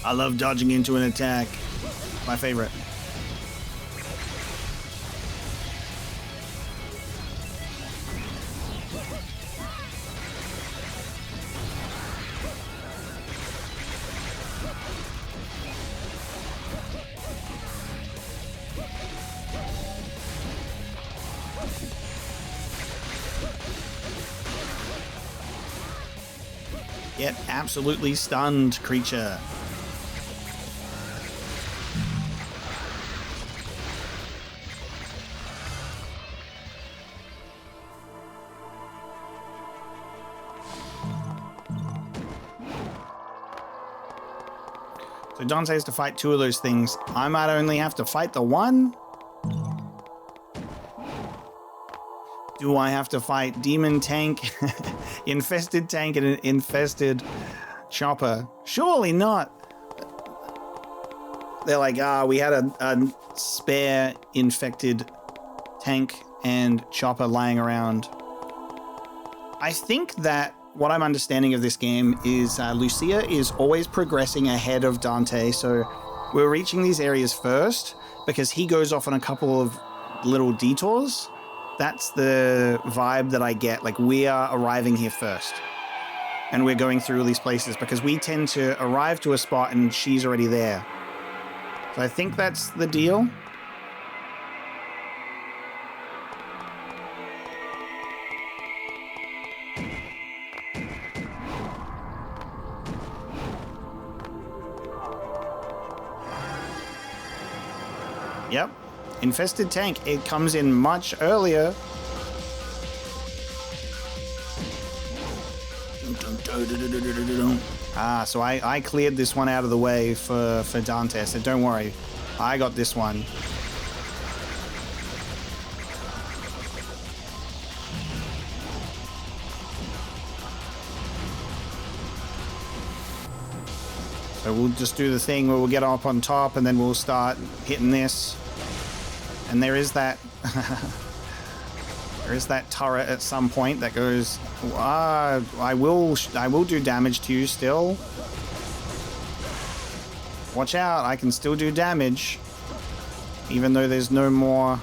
I love dodging into an attack. My favorite. Get absolutely stunned, creature. So Dante has to fight two of those things. I might only have to fight the one? Do I have to fight demon tank, infested tank, and an infested chopper? Surely not. They're like, we had a spare infected tank and chopper lying around. I think that what I'm understanding of this game is Lucia is always progressing ahead of Dante. So we're reaching these areas first because he goes off on a couple of little detours. That's the vibe that I get. Like, we are arriving here first. And we're going through all these places because we tend to arrive to a spot and she's already there. So I think that's the deal. Yep. Infested tank. It comes in much earlier. So I cleared this one out of the way for Dante. So don't worry. I got this one. So we'll just do the thing where we'll get up on top and then we'll start hitting this. And there is that there is that turret at some point that goes, I will do damage to you still. Watch out, I can still do damage. Even though there's no more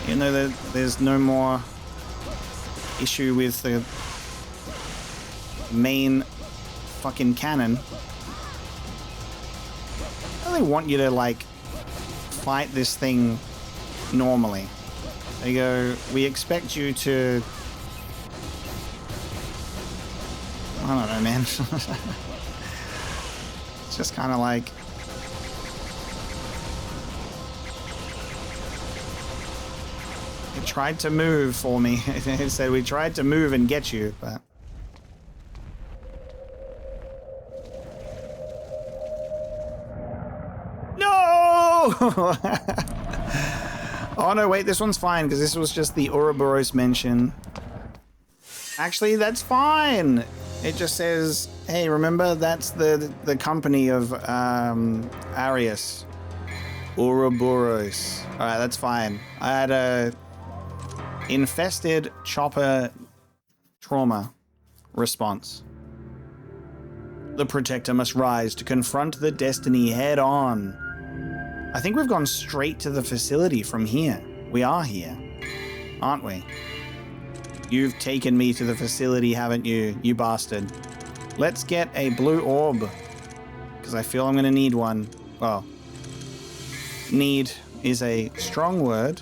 there's no more issue with the main fucking cannon. I really want you to like fight this thing normally. They go, we expect you to, I don't know, man. It's just kind of like, it tried to move for me. It said we tried to move and get you, but oh no, wait, this one's fine because this was just the Ouroboros mention. Actually, that's fine. It just says, hey, remember that's the company of Arius. Ouroboros. Alright, that's fine. I had a infested chopper trauma response. The Protector must rise to confront the destiny head on. I think we've gone straight to the facility from here. We are here, aren't we? You've taken me to the facility, haven't you, you bastard? Let's get a blue orb, because I feel I'm going to need one. Well, need is a strong word,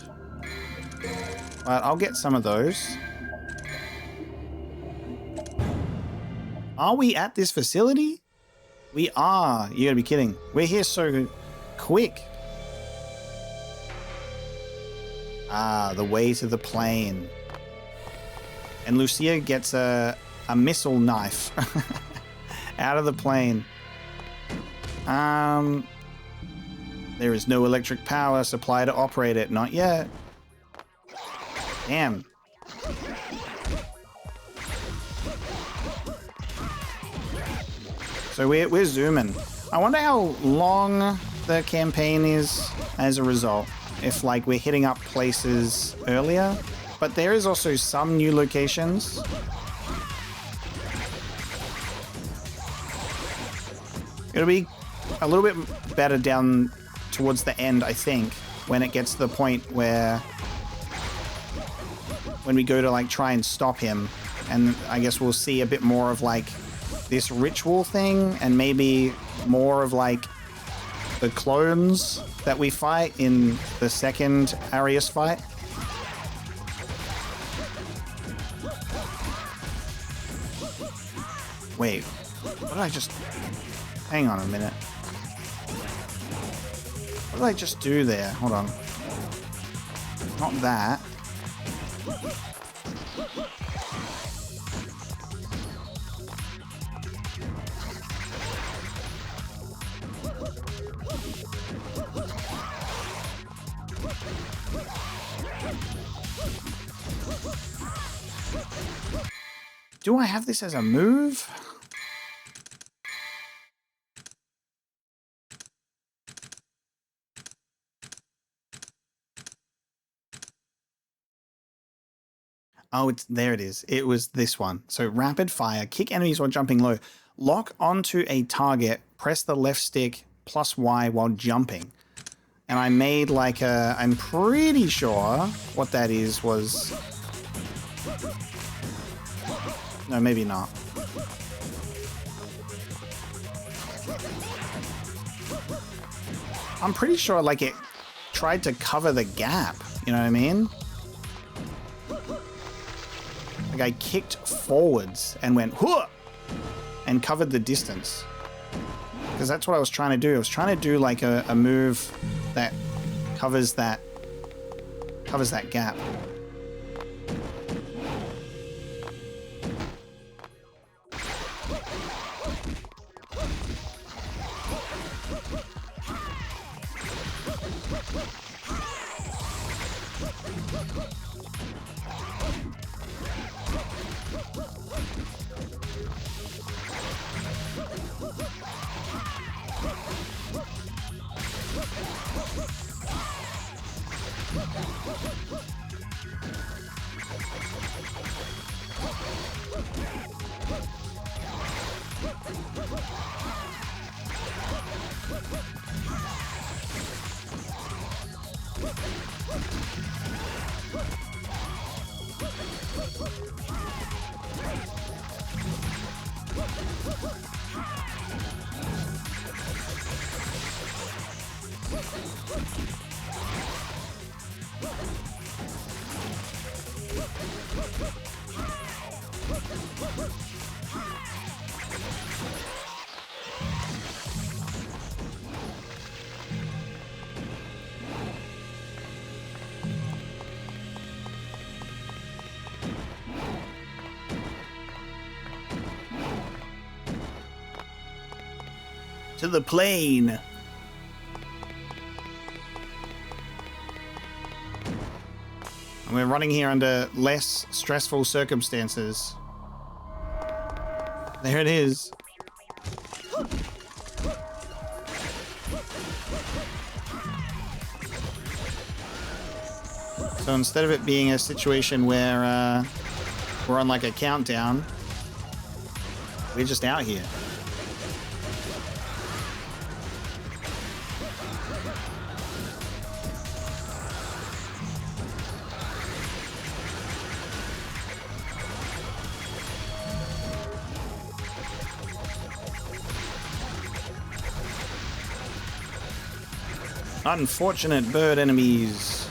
but I'll get some of those. Are we at this facility? We are. You gotta be kidding. We're here so quick. The way to the plane. And Lucia gets a missile knife out of the plane. There is no electric power supply to operate it. Not yet. Damn. So we're zooming. I wonder how long the campaign is as a result. If like we're hitting up places earlier, but there is also some new locations. Gotta be a little bit better down towards the end, I think, when it gets to the point where when we go to like try and stop him, and I guess we'll see a bit more of like this ritual thing and maybe more of like the clones that we fight in the second Arius fight. Wait, what did I just... Hang on a minute. What did I just do there? Hold on. Not that. Do I have this as a move? Oh, there it is. It was this one. So rapid fire, kick enemies while jumping low, lock onto a target, press the left stick plus Y while jumping. And I made like a, I'm pretty sure what that is was, no, maybe not. I'm pretty sure like it tried to cover the gap, you know what I mean? Like I kicked forwards and went "Huh!" and covered the distance. Because that's what I was trying to do. I was trying to do like a move that covers that gap. To the plane. And we're running here under less stressful circumstances. There it is. So instead of it being a situation where we're on like a countdown, we're just out here. Unfortunate bird enemies.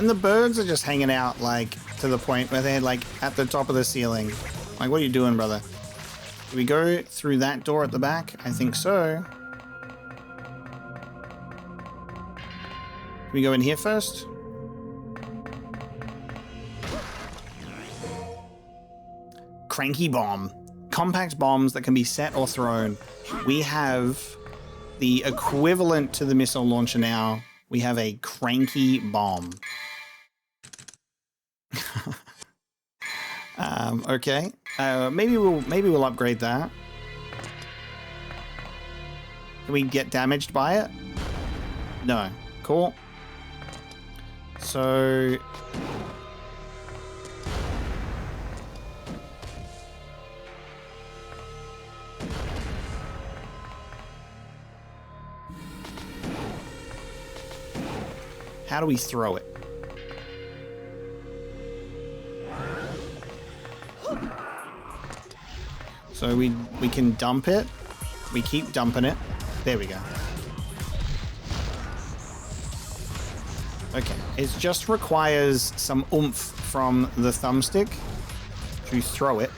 And the birds are just hanging out, like, to the point where they're, like, at the top of the ceiling. Like, what are you doing, brother? Do we go through that door at the back? I think so. Can we go in here first? Cranky bomb. Compact bombs that can be set or thrown. We have the equivalent to the missile launcher now. We have a cranky bomb. Okay. Maybe we'll upgrade that. Can we get damaged by it? No. Cool. So how do we throw it? So we can dump it. We keep dumping it. There we go. Okay, it just requires some oomph from the thumbstick to throw it.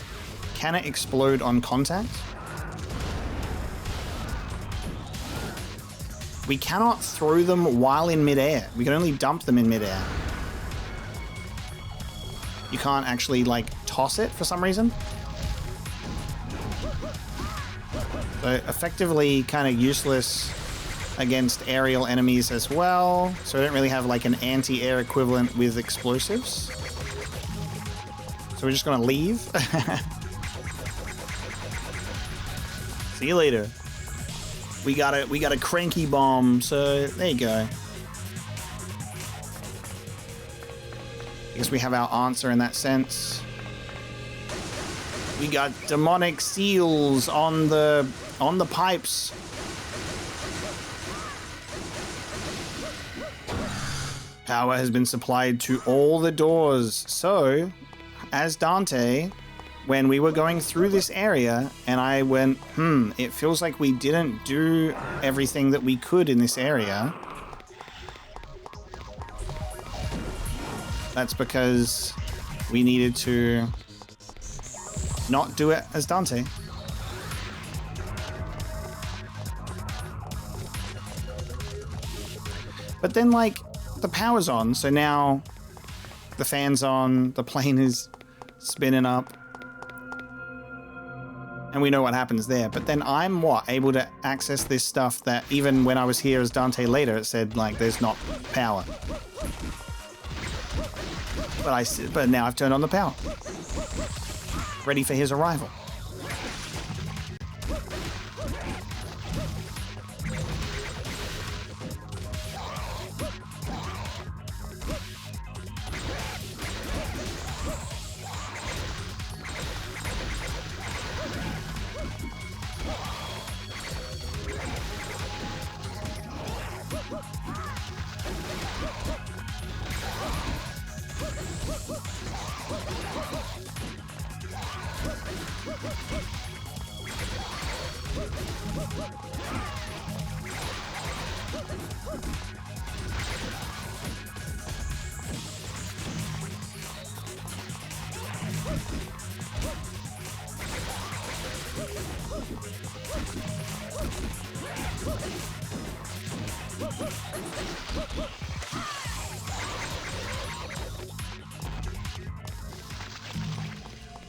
Can it explode on contact? We cannot throw them while in midair. We can only dump them in midair. You can't actually, like, toss it for some reason. So effectively kind of useless against aerial enemies as well. So I don't really have like an anti-air equivalent with explosives. So we're just gonna leave. See you later. We got a cranky bomb, so there you go. I guess we have our answer in that sense. We got demonic seals on the pipes. Power has been supplied to all the doors. So, as Dante, when we were going through this area, and I went, it feels like we didn't do everything that we could in this area. That's because we needed to not do it as Dante. But then, like, the power's on, so now the fan's on, the plane is spinning up, and we know what happens there. But then I'm, able to access this stuff that even when I was here as Dante later, it said, like, there's not power. But now I've turned on the power. Ready for his arrival.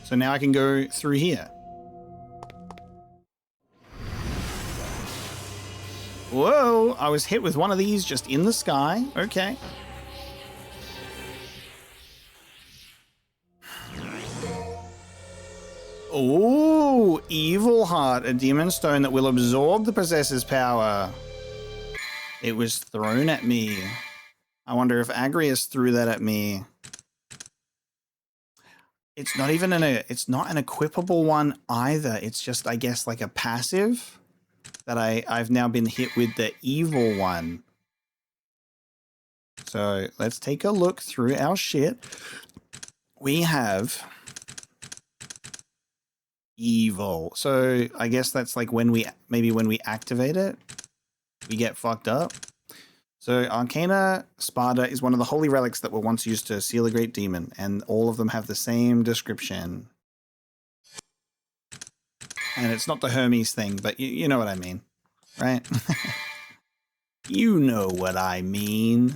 So now I can go through here. Whoa, I was hit with one of these just in the sky. Okay. Oh, Evil Heart, a demon stone that will absorb the possessor's power. It was thrown at me. I wonder if Agrias threw that at me. It's not even it's not an equipable one either. It's just, I guess, like a passive that I've now been hit with the evil one. So let's take a look through our shit. We have evil. So I guess that's like when we activate it, we get fucked up. So Arcana Sparda is one of the holy relics that were once used to seal a great demon, and all of them have the same description. And it's not the Hermes thing, but you know what I mean, right? You know what I mean.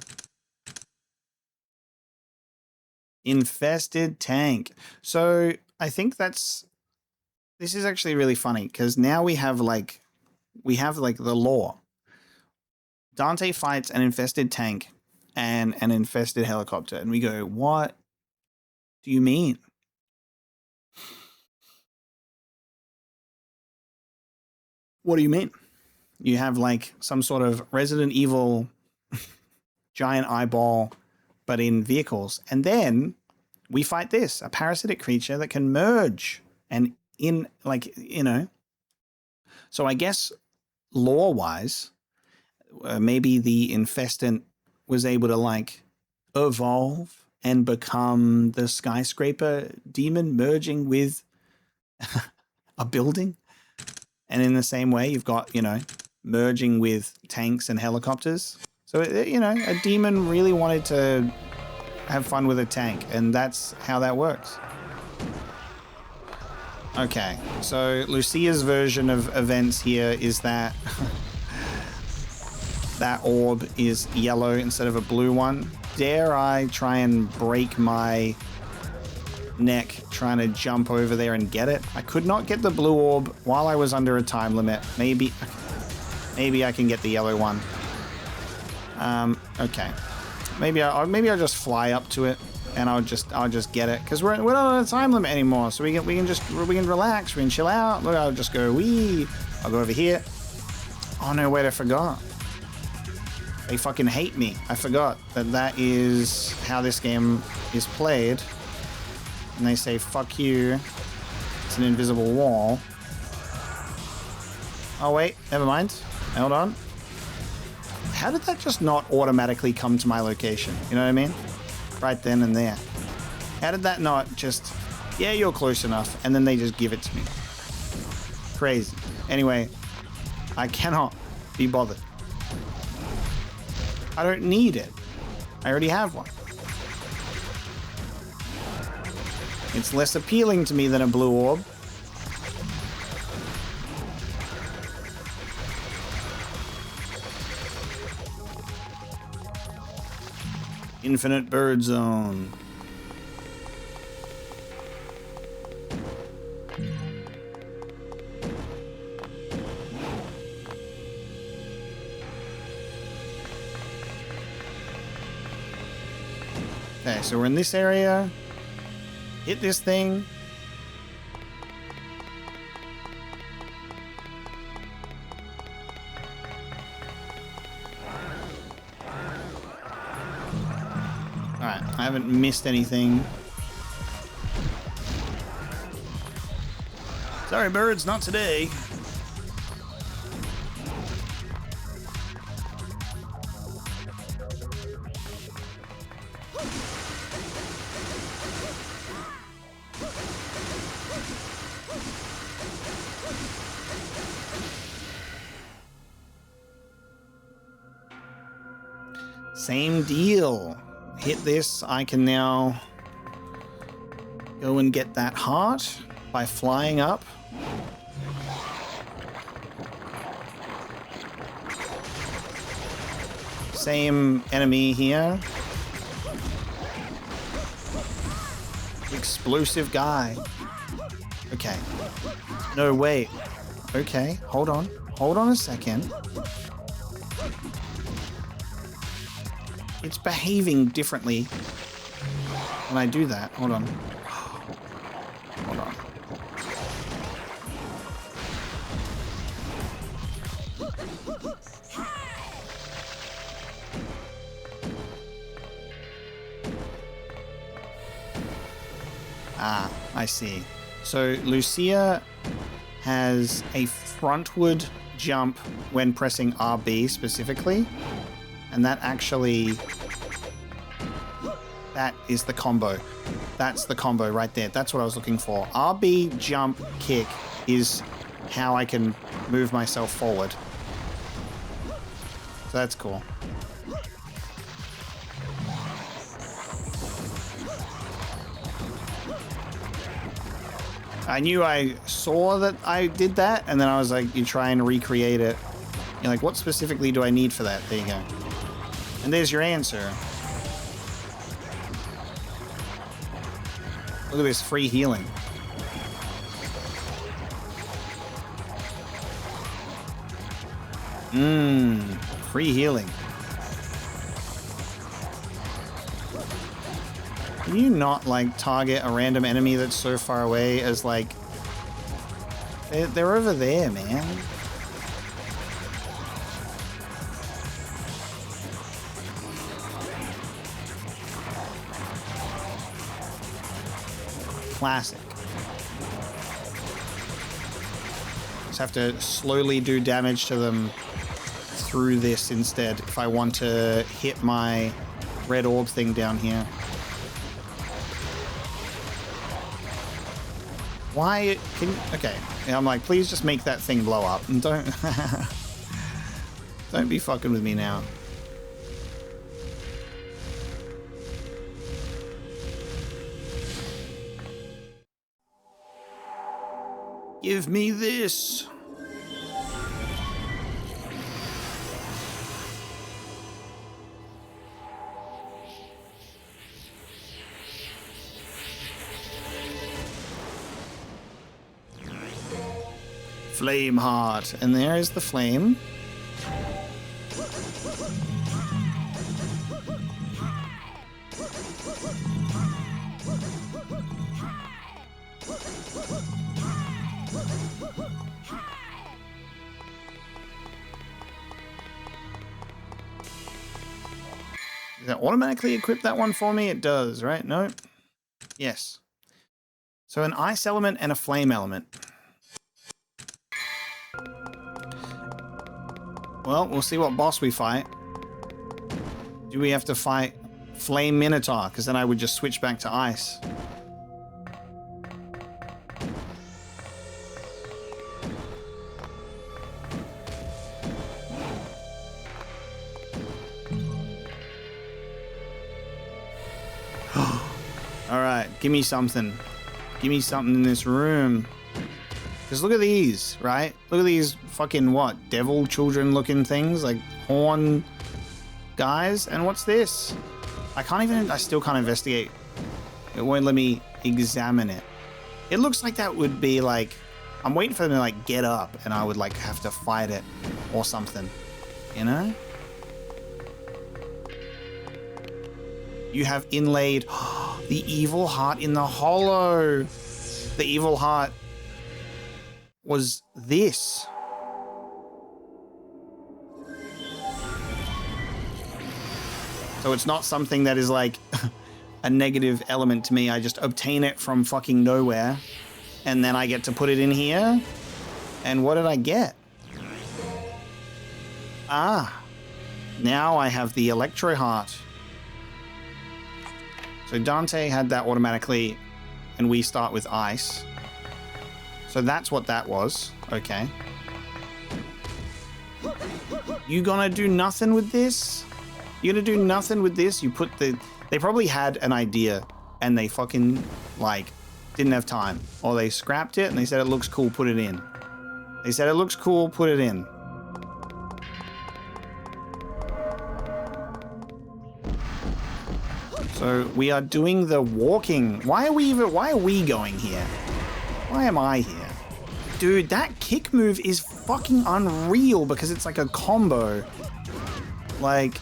Infested tank. So I think this is actually really funny because now we have like the lore. Dante fights an infested tank and an infested helicopter, and we go, what do you mean? What do you mean? You have like some sort of Resident Evil giant eyeball, but in vehicles. And then we fight this, a parasitic creature that can merge and in like, you know. So I guess lore-wise, maybe the infestant was able to like evolve and become the skyscraper demon merging with a building. And in the same way, you've got, you know, merging with tanks and helicopters. So, you know, a demon really wanted to have fun with a tank, and that's how that works. Okay, so Lucia's version of events here is that that orb is yellow instead of a blue one. Dare I try and break my neck trying to jump over there and get it? I could not get the blue orb while I was under a time limit. Maybe I can get the yellow one. Okay. Maybe I'll just fly up to it and I'll just get it because we're not on a time limit anymore. So we can relax, we can chill out. Look, I'll just go I'll go over here. Oh no, wait, I forgot. They fucking hate me. I forgot that is how this game is played. And they say, fuck you. It's an invisible wall. Oh, wait. Never mind. Hold on. How did that just not automatically come to my location? You know what I mean? Right then and there. How did that not just... Yeah, you're close enough. And then they just give it to me. Crazy. Anyway, I cannot be bothered. I don't need it. I already have one. It's less appealing to me than a blue orb. Infinite bird zone. Okay, so we're in this area. Hit this thing. Alright, I haven't missed anything. Sorry, birds, not today. Same deal. Hit this, I can now go and get that heart by flying up. Same enemy here. Explosive guy. Okay. No, wait. Okay, hold on. Hold on a second. It's behaving differently when I do that. Hold on. Hold on. Ah, I see. So Lucia has a frontward jump when pressing RB specifically. And that actually, that is the combo. That's the combo right there. That's what I was looking for. RB jump kick is how I can move myself forward. So so that's cool. I knew I saw that I did that, and then I was like, you try and recreate it. You're like, what specifically do I need for that? There you go. And there's your answer. Look at this free healing. Free healing. Can you not, like, target a random enemy that's so far away as, like... They're over there, man. Classic. Just have to slowly do damage to them through this instead if I want to hit my red orb thing down here. Why can... Okay. I'm like, please just make that thing blow up. And don't... Don't be fucking with me now. Give me this. Flame heart, and there is the flame. Does that automatically equip that one for me? It does, right? No? Yes. So an ice element and a flame element. Well, we'll see what boss we fight. Do we have to fight Flame Minotaur? Because then I would just switch back to ice. Alright, give me something. Give me something in this room. Because look at these, right? Look at these fucking, what, devil children looking things? Like horn guys? And what's this? I still can't investigate. It won't let me examine it. It looks like that would be like, I'm waiting for them to like get up and I would like have to fight it or something, you know? You have inlaid the evil heart in the hollow. The evil heart was this. So it's not something that is like a negative element to me. I just obtain it from fucking nowhere and then I get to put it in here. And what did I get? Ah, now I have the Electro Heart. So Dante had that automatically and we start with ice. So that's what that was. Okay. You gonna do nothing with this? You gonna do nothing with this? You put the... They probably had an idea and they fucking, like, didn't have time. Or they scrapped it and they said it looks cool, put it in. They said it looks cool, put it in. So we are doing the walking. Why are we going here? Why am I here? Dude, that kick move is fucking unreal because it's like a combo. Like,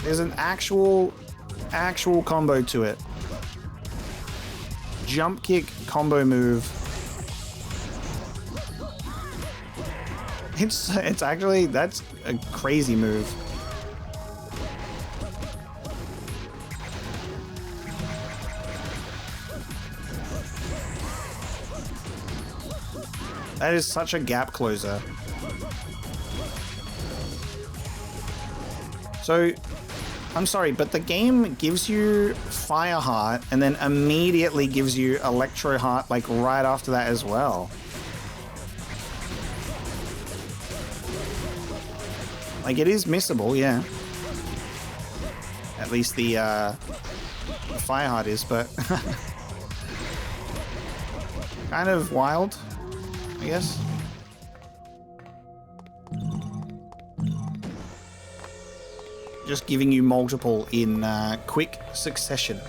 there's an actual combo to it. Jump kick combo move. It's actually, that's a crazy move. That is such a gap closer. So, I'm sorry, but the game gives you Fire Heart and then immediately gives you Electro Heart like right after that as well. Like, it is missable, yeah. At least the Fireheart is, but kind of wild, I guess. Just giving you multiple in quick succession.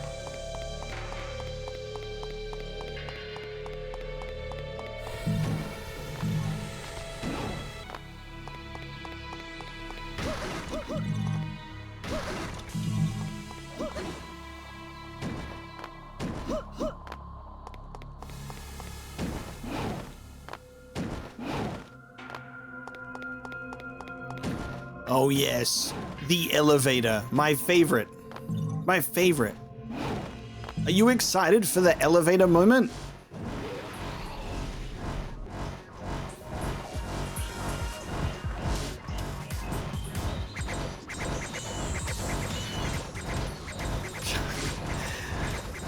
Oh yes, the elevator, my favorite. My favorite. Are you excited for the elevator moment?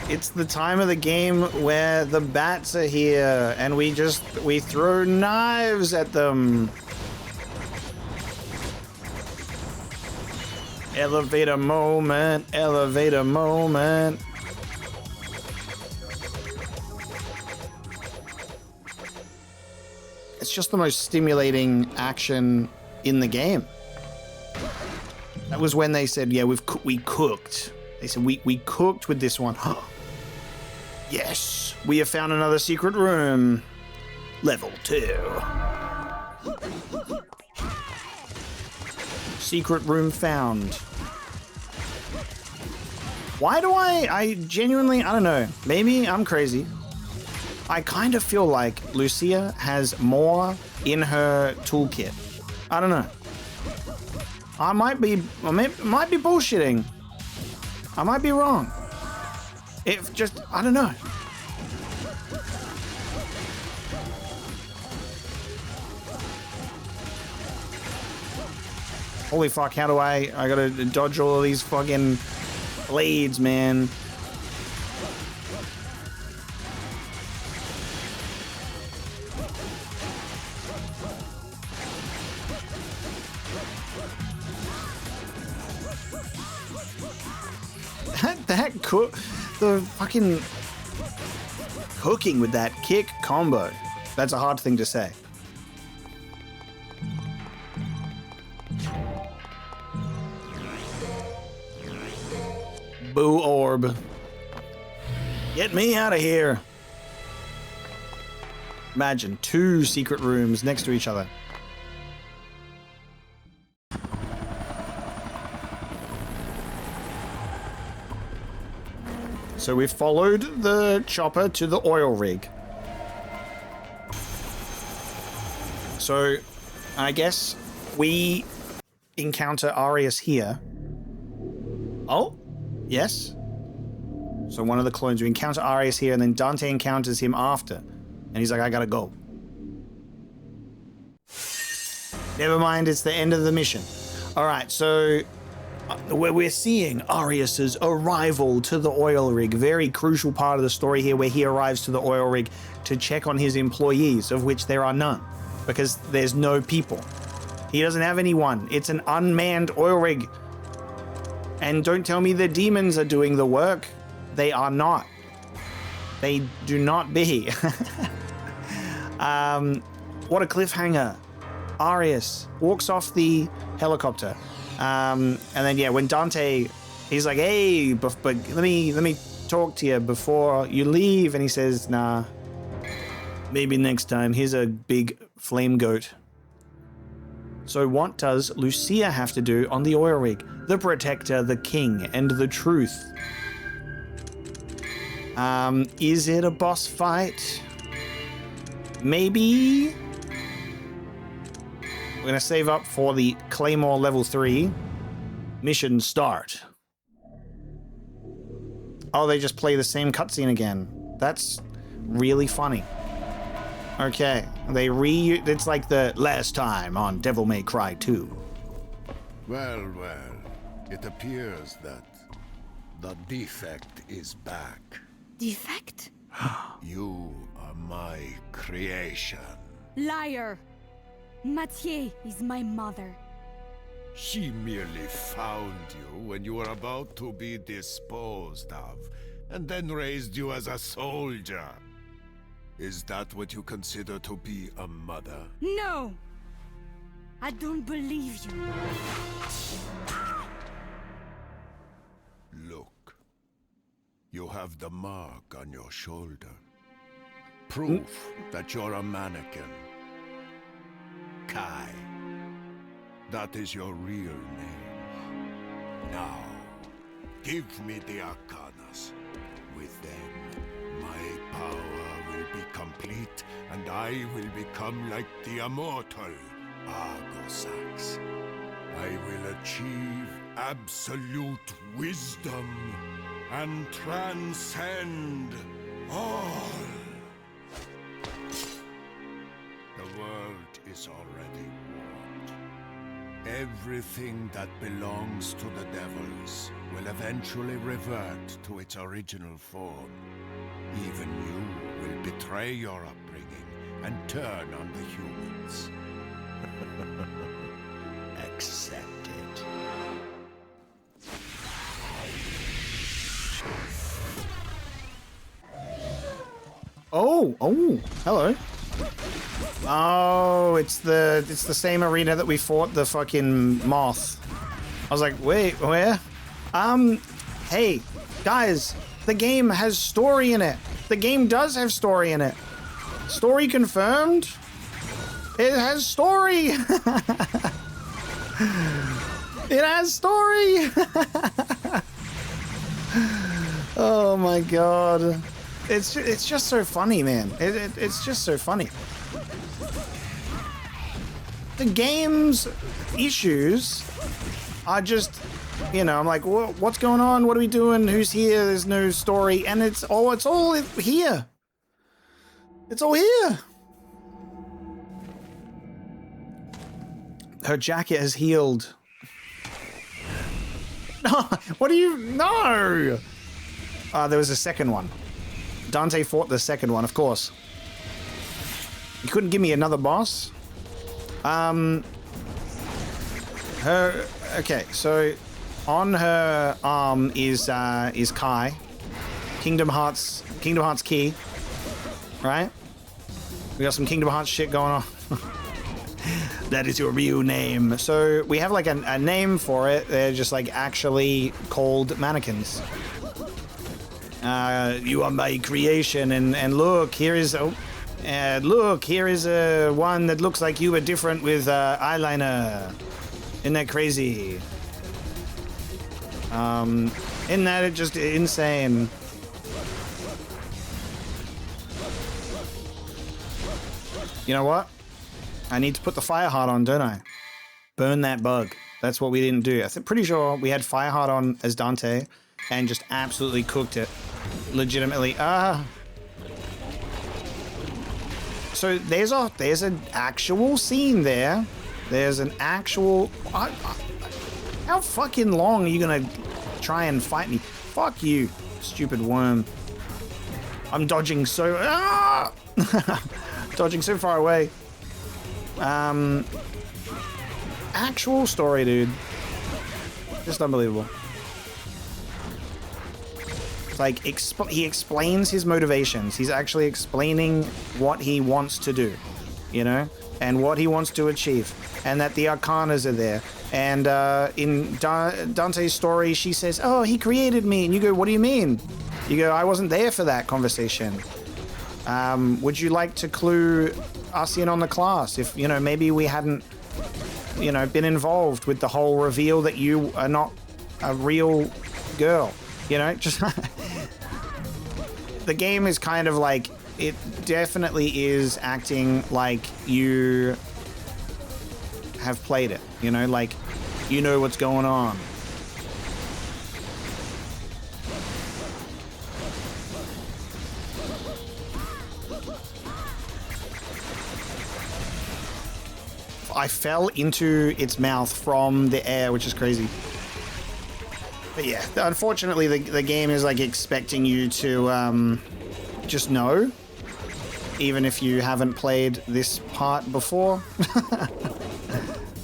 It's the time of the game where the bats are here and we throw knives at them. Elevator moment, elevator moment. It's just the most stimulating action in the game. That was when they said, yeah, we cooked. They said, we cooked with this one. Yes, we have found another secret room. Level 2. Secret room found. Why do I genuinely, I don't know, maybe I'm crazy. I kind of feel like Lucia has more in her toolkit. I don't know. I might be bullshitting. I might be wrong. I don't know. Holy fuck, how do I gotta dodge all of these fucking blades, man. The fucking cooking with that kick combo. That's a hard thing to say. Boo orb. Get me out of here. Imagine 2 secret rooms next to each other. So we followed the chopper to the oil rig. So I guess we encounter Arius here. Oh, yes. So one of the clones, we encounter Arius here, and then Dante encounters him after. And he's like, I gotta go. Never mind, it's the end of the mission. All right, so where we're seeing Arius's arrival to the oil rig. Very crucial part of the story here, where he arrives to the oil rig to check on his employees, of which there are none, because there's no people. He doesn't have anyone. It's an unmanned oil rig. And don't tell me the demons are doing the work. They are not. They do not be. What a cliffhanger. Arius walks off the helicopter. And then, yeah, when Dante, he's like, hey, but let me talk to you before you leave. And he says, nah, maybe next time. Here's a big flame goat. So what does Lucia have to do on the oil rig? The protector, the king, and the truth. Is it a boss fight? Maybe. We're gonna save up for the Claymore level 3. Mission start. Oh, they just play the same cutscene again. That's really funny. Okay, it's like the last time on Devil May Cry 2. Well, it appears that the defect is back. Defect? You are my creation. Liar! Mathieu is my mother. She merely found you when you were about to be disposed of, and then raised you as a soldier. Is that what you consider to be a mother? No! I don't believe you. Look. You have the mark on your shoulder. Proof that you're a mannequin. Kai. That is your real name. Now, give me the Arcanas. With them, my power will be complete, and I will become like the immortal Argosax. I will achieve absolute wisdom and transcend all. The world is already warned. Everything that belongs to the devils will eventually revert to its original form. Even you will betray your upbringing and turn on the humans. Accept it. Oh, hello. Oh, it's the same arena that we fought the fucking moth. I was like, wait, where? Hey, guys, the game has story in it. The game does have story in it. Story confirmed. It has story. It has story. Oh my god. It's just so funny, man. It's just so funny. The game's issues are just, you know, I'm like, what's going on? What are we doing? Who's here? There's no story, and it's all here. It's all here. Her jacket has healed. No, what do you? No. There was a second one. Dante fought the second one, of course. You couldn't give me another boss? Okay, so on her arm is Kai. Kingdom Hearts key. Right? We got some Kingdom Hearts shit going on. That is your real name. So we have like a name for it. They're just like actually called mannequins. You are my creation, and look, here is one that looks like you but different with eyeliner. Isn't that crazy? Isn't that just insane? You know what? I need to put the fire heart on, don't I? Burn that bug. That's what we didn't do. I'm pretty sure we had fire heart on as Dante and just absolutely cooked it. Legitimately. So there's an actual scene there. There's an actual... how fucking long are you gonna try and fight me? Fuck you, stupid worm. I'm dodging so... dodging so far away. Actual story, dude. Just unbelievable. Like, he explains his motivations. He's actually explaining what he wants to do, you know, and what he wants to achieve, and that the Arcanas are there. And in Dante's story, she says, "Oh, he created me," and you go, "What do you mean?" You go, "I wasn't there for that conversation. Would you like to clue us in on the class? If, you know, maybe we hadn't, you know, been involved with the whole reveal that you are not a real girl." You know, just the game is kind of like, it definitely is acting like you have played it, you know, like you know what's going on. I fell into its mouth from the air, which is crazy. But yeah, unfortunately, the game is like expecting you to just know, even if you haven't played this part before.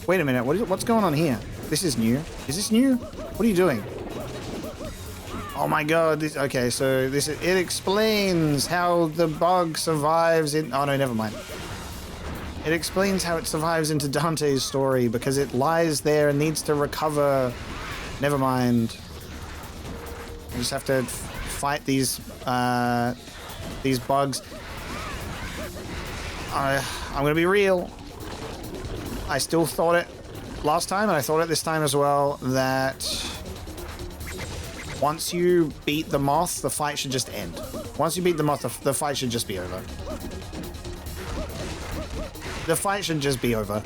Wait a minute, what's going on here? This is new. Is this new? What are you doing? Oh my god. Okay, so it explains how the bug survives in... Oh no, never mind. It explains how it survives into Dante's story because it lies there and needs to recover. Never mind. I just have to fight these bugs. I'm gonna be real. I still thought it last time, and I thought it this time as well, that once you beat the moth, the fight should just end. Once you beat the moth, the fight should just be over. The fight should just be over.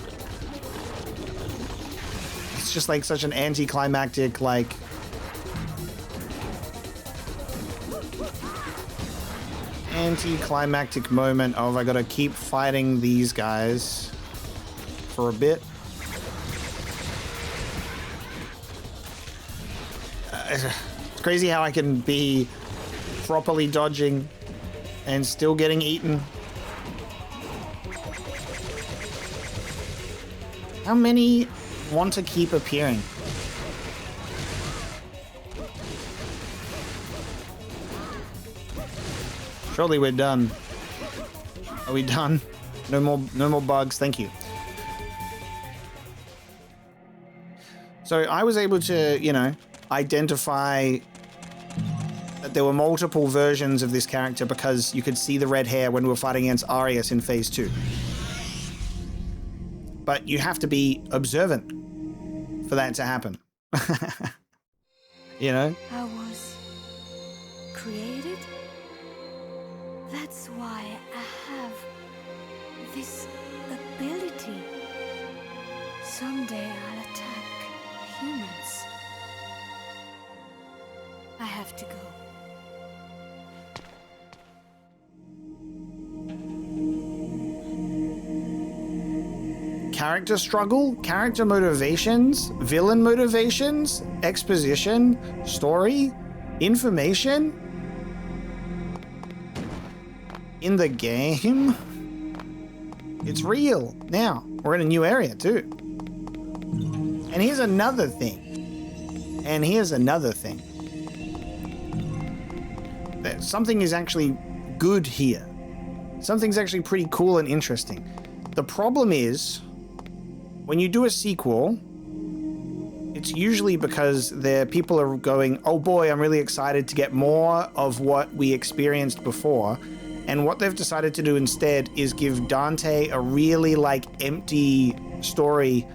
It's just like such an anticlimactic, like... anticlimactic moment of I gotta keep fighting these guys for a bit. It's crazy how I can be properly dodging and still getting eaten. How many want to keep appearing? Surely we're done. Are we done? No more bugs, thank you. So I was able to, you know, identify that there were multiple versions of this character because you could see the red hair when we were fighting against Arius in Phase 2. But you have to be observant for that to happen. You know? I was created. That's why I have this ability. Someday I'll attack humans. I have to go. Character struggle, character motivations, villain motivations, exposition, story, information in the game. It's real now. We're in a new area too. And here's another thing. That something is actually good here. Something's actually pretty cool and interesting. The problem is, when you do a sequel, it's usually because people are going, oh boy, I'm really excited to get more of what we experienced before. And what they've decided to do instead is give Dante a really like empty story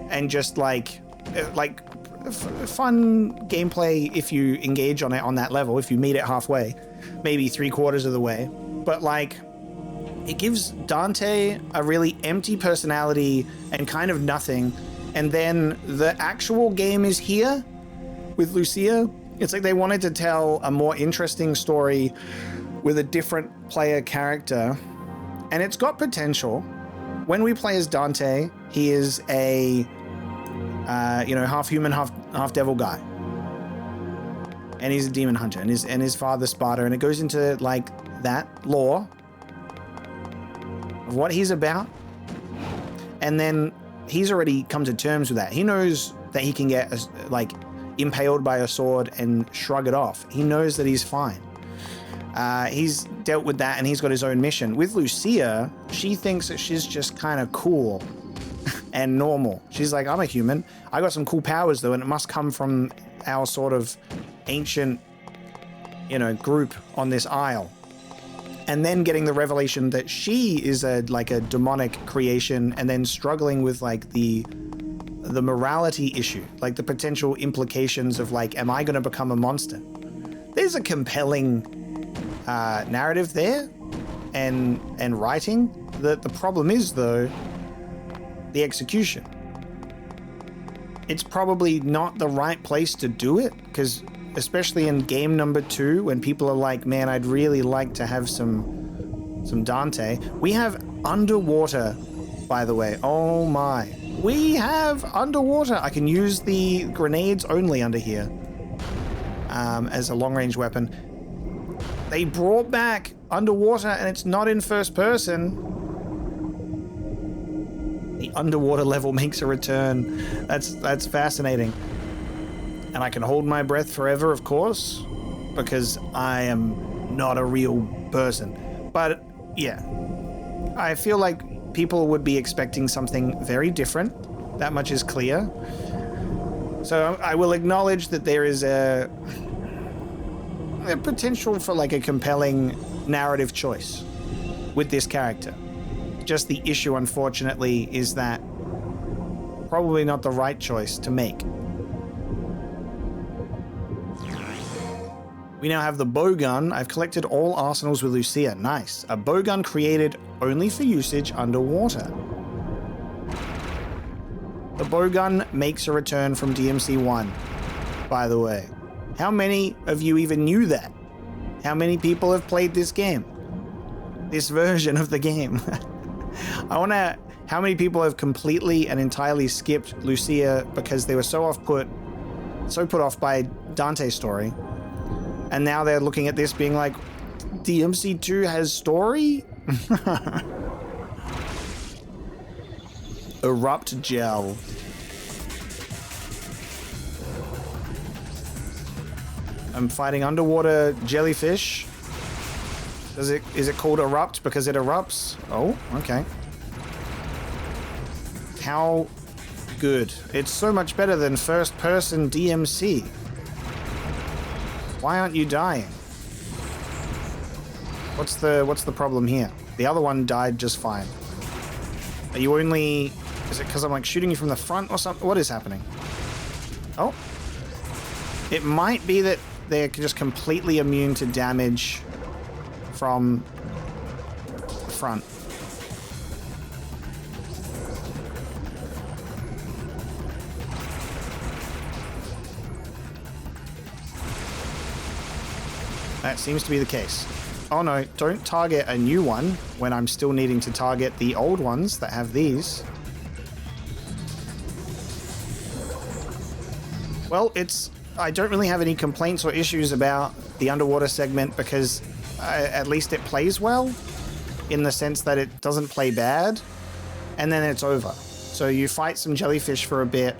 and just like fun gameplay if you engage on it on that level, if you meet it halfway, maybe 3/4 of the way. But like, it gives Dante a really empty personality and kind of nothing. And then the actual game is here with Lucia. It's like they wanted to tell a more interesting story with a different player character. And it's got potential. When we play as Dante, he is a, half human, half devil guy. And he's a demon hunter, and his father's Sparta. And it goes into like that lore of what he's about, and then he's already come to terms with that. He knows that he can get impaled by a sword and shrug it off. He knows that he's fine. He's dealt with that, and he's got his own mission. With Lucia, she thinks that she's just kind of cool and normal. She's like, I'm a human. I got some cool powers though, and it must come from our sort of ancient, group on this isle. And then getting the revelation that she is a demonic creation, and then struggling with like the morality issue, like the potential implications of like, am I going to become a monster? There's a compelling narrative there and writing. The problem is though, the execution. It's probably not the right place to do it, because especially in game number 2, when people are like, man, I'd really like to have some Dante. We have underwater, by the way. Oh my. We have underwater. I can use the grenades only under here as a long-range weapon. They brought back underwater, and it's not in first person. The underwater level makes a return. That's fascinating. And I can hold my breath forever, of course, because I am not a real person. But yeah, I feel like people would be expecting something very different. That much is clear. So I will acknowledge that there is a potential for like a compelling narrative choice with this character. Just the issue, unfortunately, is that probably not the right choice to make. We now have the bowgun. I've collected all arsenals with Lucia. Nice. A bowgun created only for usage underwater. The bowgun makes a return from DMC 1, by the way. How many of you even knew that? How many people have played this game? This version of the game? How many people have completely and entirely skipped Lucia because they were so put off by Dante's story, and now they're looking at this being like, DMC 2 has story? Erupt gel. I'm fighting underwater jellyfish. Is it called erupt because it erupts? Oh, okay. How good. It's so much better than first person DMC. Why aren't you dying? What's the problem here? The other one died just fine. Are you only... Is it because I'm like shooting you from the front or something? What is happening? Oh. It might be that they're just completely immune to damage from the front. That seems to be the case. Oh no, don't target a new one when I'm still needing to target the old ones that have these. Well, I don't really have any complaints or issues about the underwater segment because at least it plays well in the sense that it doesn't play bad and then it's over. So you fight some jellyfish for a bit,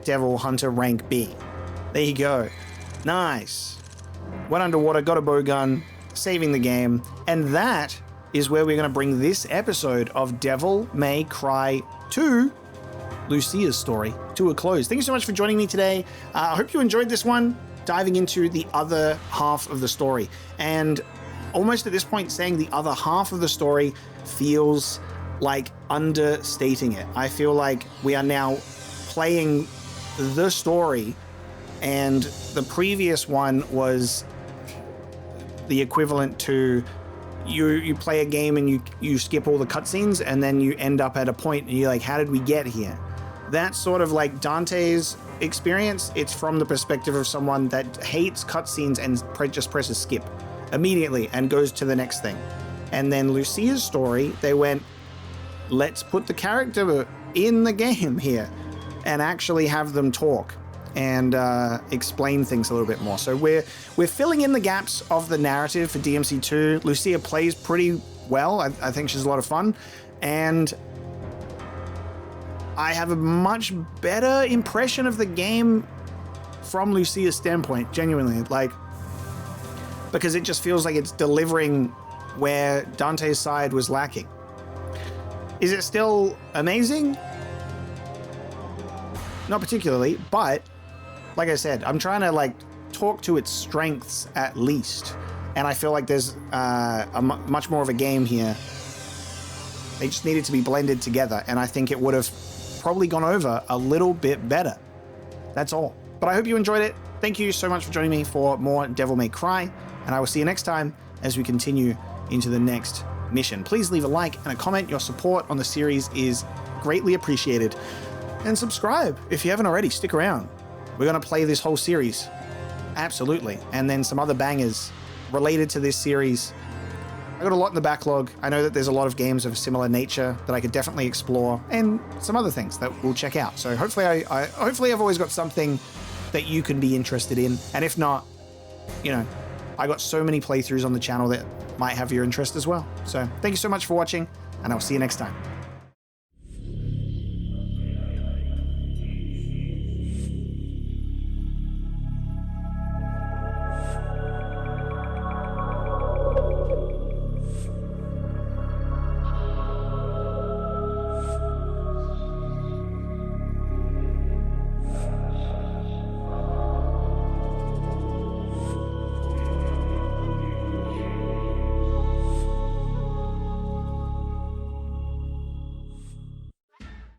Devil Hunter rank B. There you go. Nice. Went underwater, got a bowgun, saving the game, and that is where we're going to bring this episode of Devil May Cry 2, Lucia's story, to a close. Thank you so much for joining me today. I hope you enjoyed this one, diving into the other half of the story. And almost at this point, saying the other half of the story feels like understating it. I feel like we are now playing the story, and the previous one was the equivalent to you play a game and you skip all the cutscenes and then you end up at a point and you're like, how did we get here? That's sort of like Dante's experience. It's from the perspective of someone that hates cutscenes and just presses skip immediately and goes to the next thing. And then Lucia's story, they went, let's put the character in the game here and actually have them talk and explain things a little bit more. So we're filling in the gaps of the narrative for DMC 2. Lucia plays pretty well. I think she's a lot of fun. And I have a much better impression of the game from Lucia's standpoint, genuinely. Like, because it just feels like it's delivering where Dante's side was lacking. Is it still amazing? Not particularly, but like I said, I'm trying to like talk to its strengths at least. And I feel like there's much more of a game here. They just needed to be blended together. And I think it would have probably gone over a little bit better. That's all. But I hope you enjoyed it. Thank you so much for joining me for more Devil May Cry. And I will see you next time as we continue into the next mission. Please leave a like and a comment. Your support on the series is greatly appreciated. And subscribe if you haven't already. Stick around. We're going to play this whole series. Absolutely. And then some other bangers related to this series. I got a lot in the backlog. I know that there's a lot of games of a similar nature that I could definitely explore, and some other things that we'll check out. So hopefully hopefully I've always got something that you can be interested in. And if not, you know, I got so many playthroughs on the channel that might have your interest as well. So thank you so much for watching, and I'll see you next time.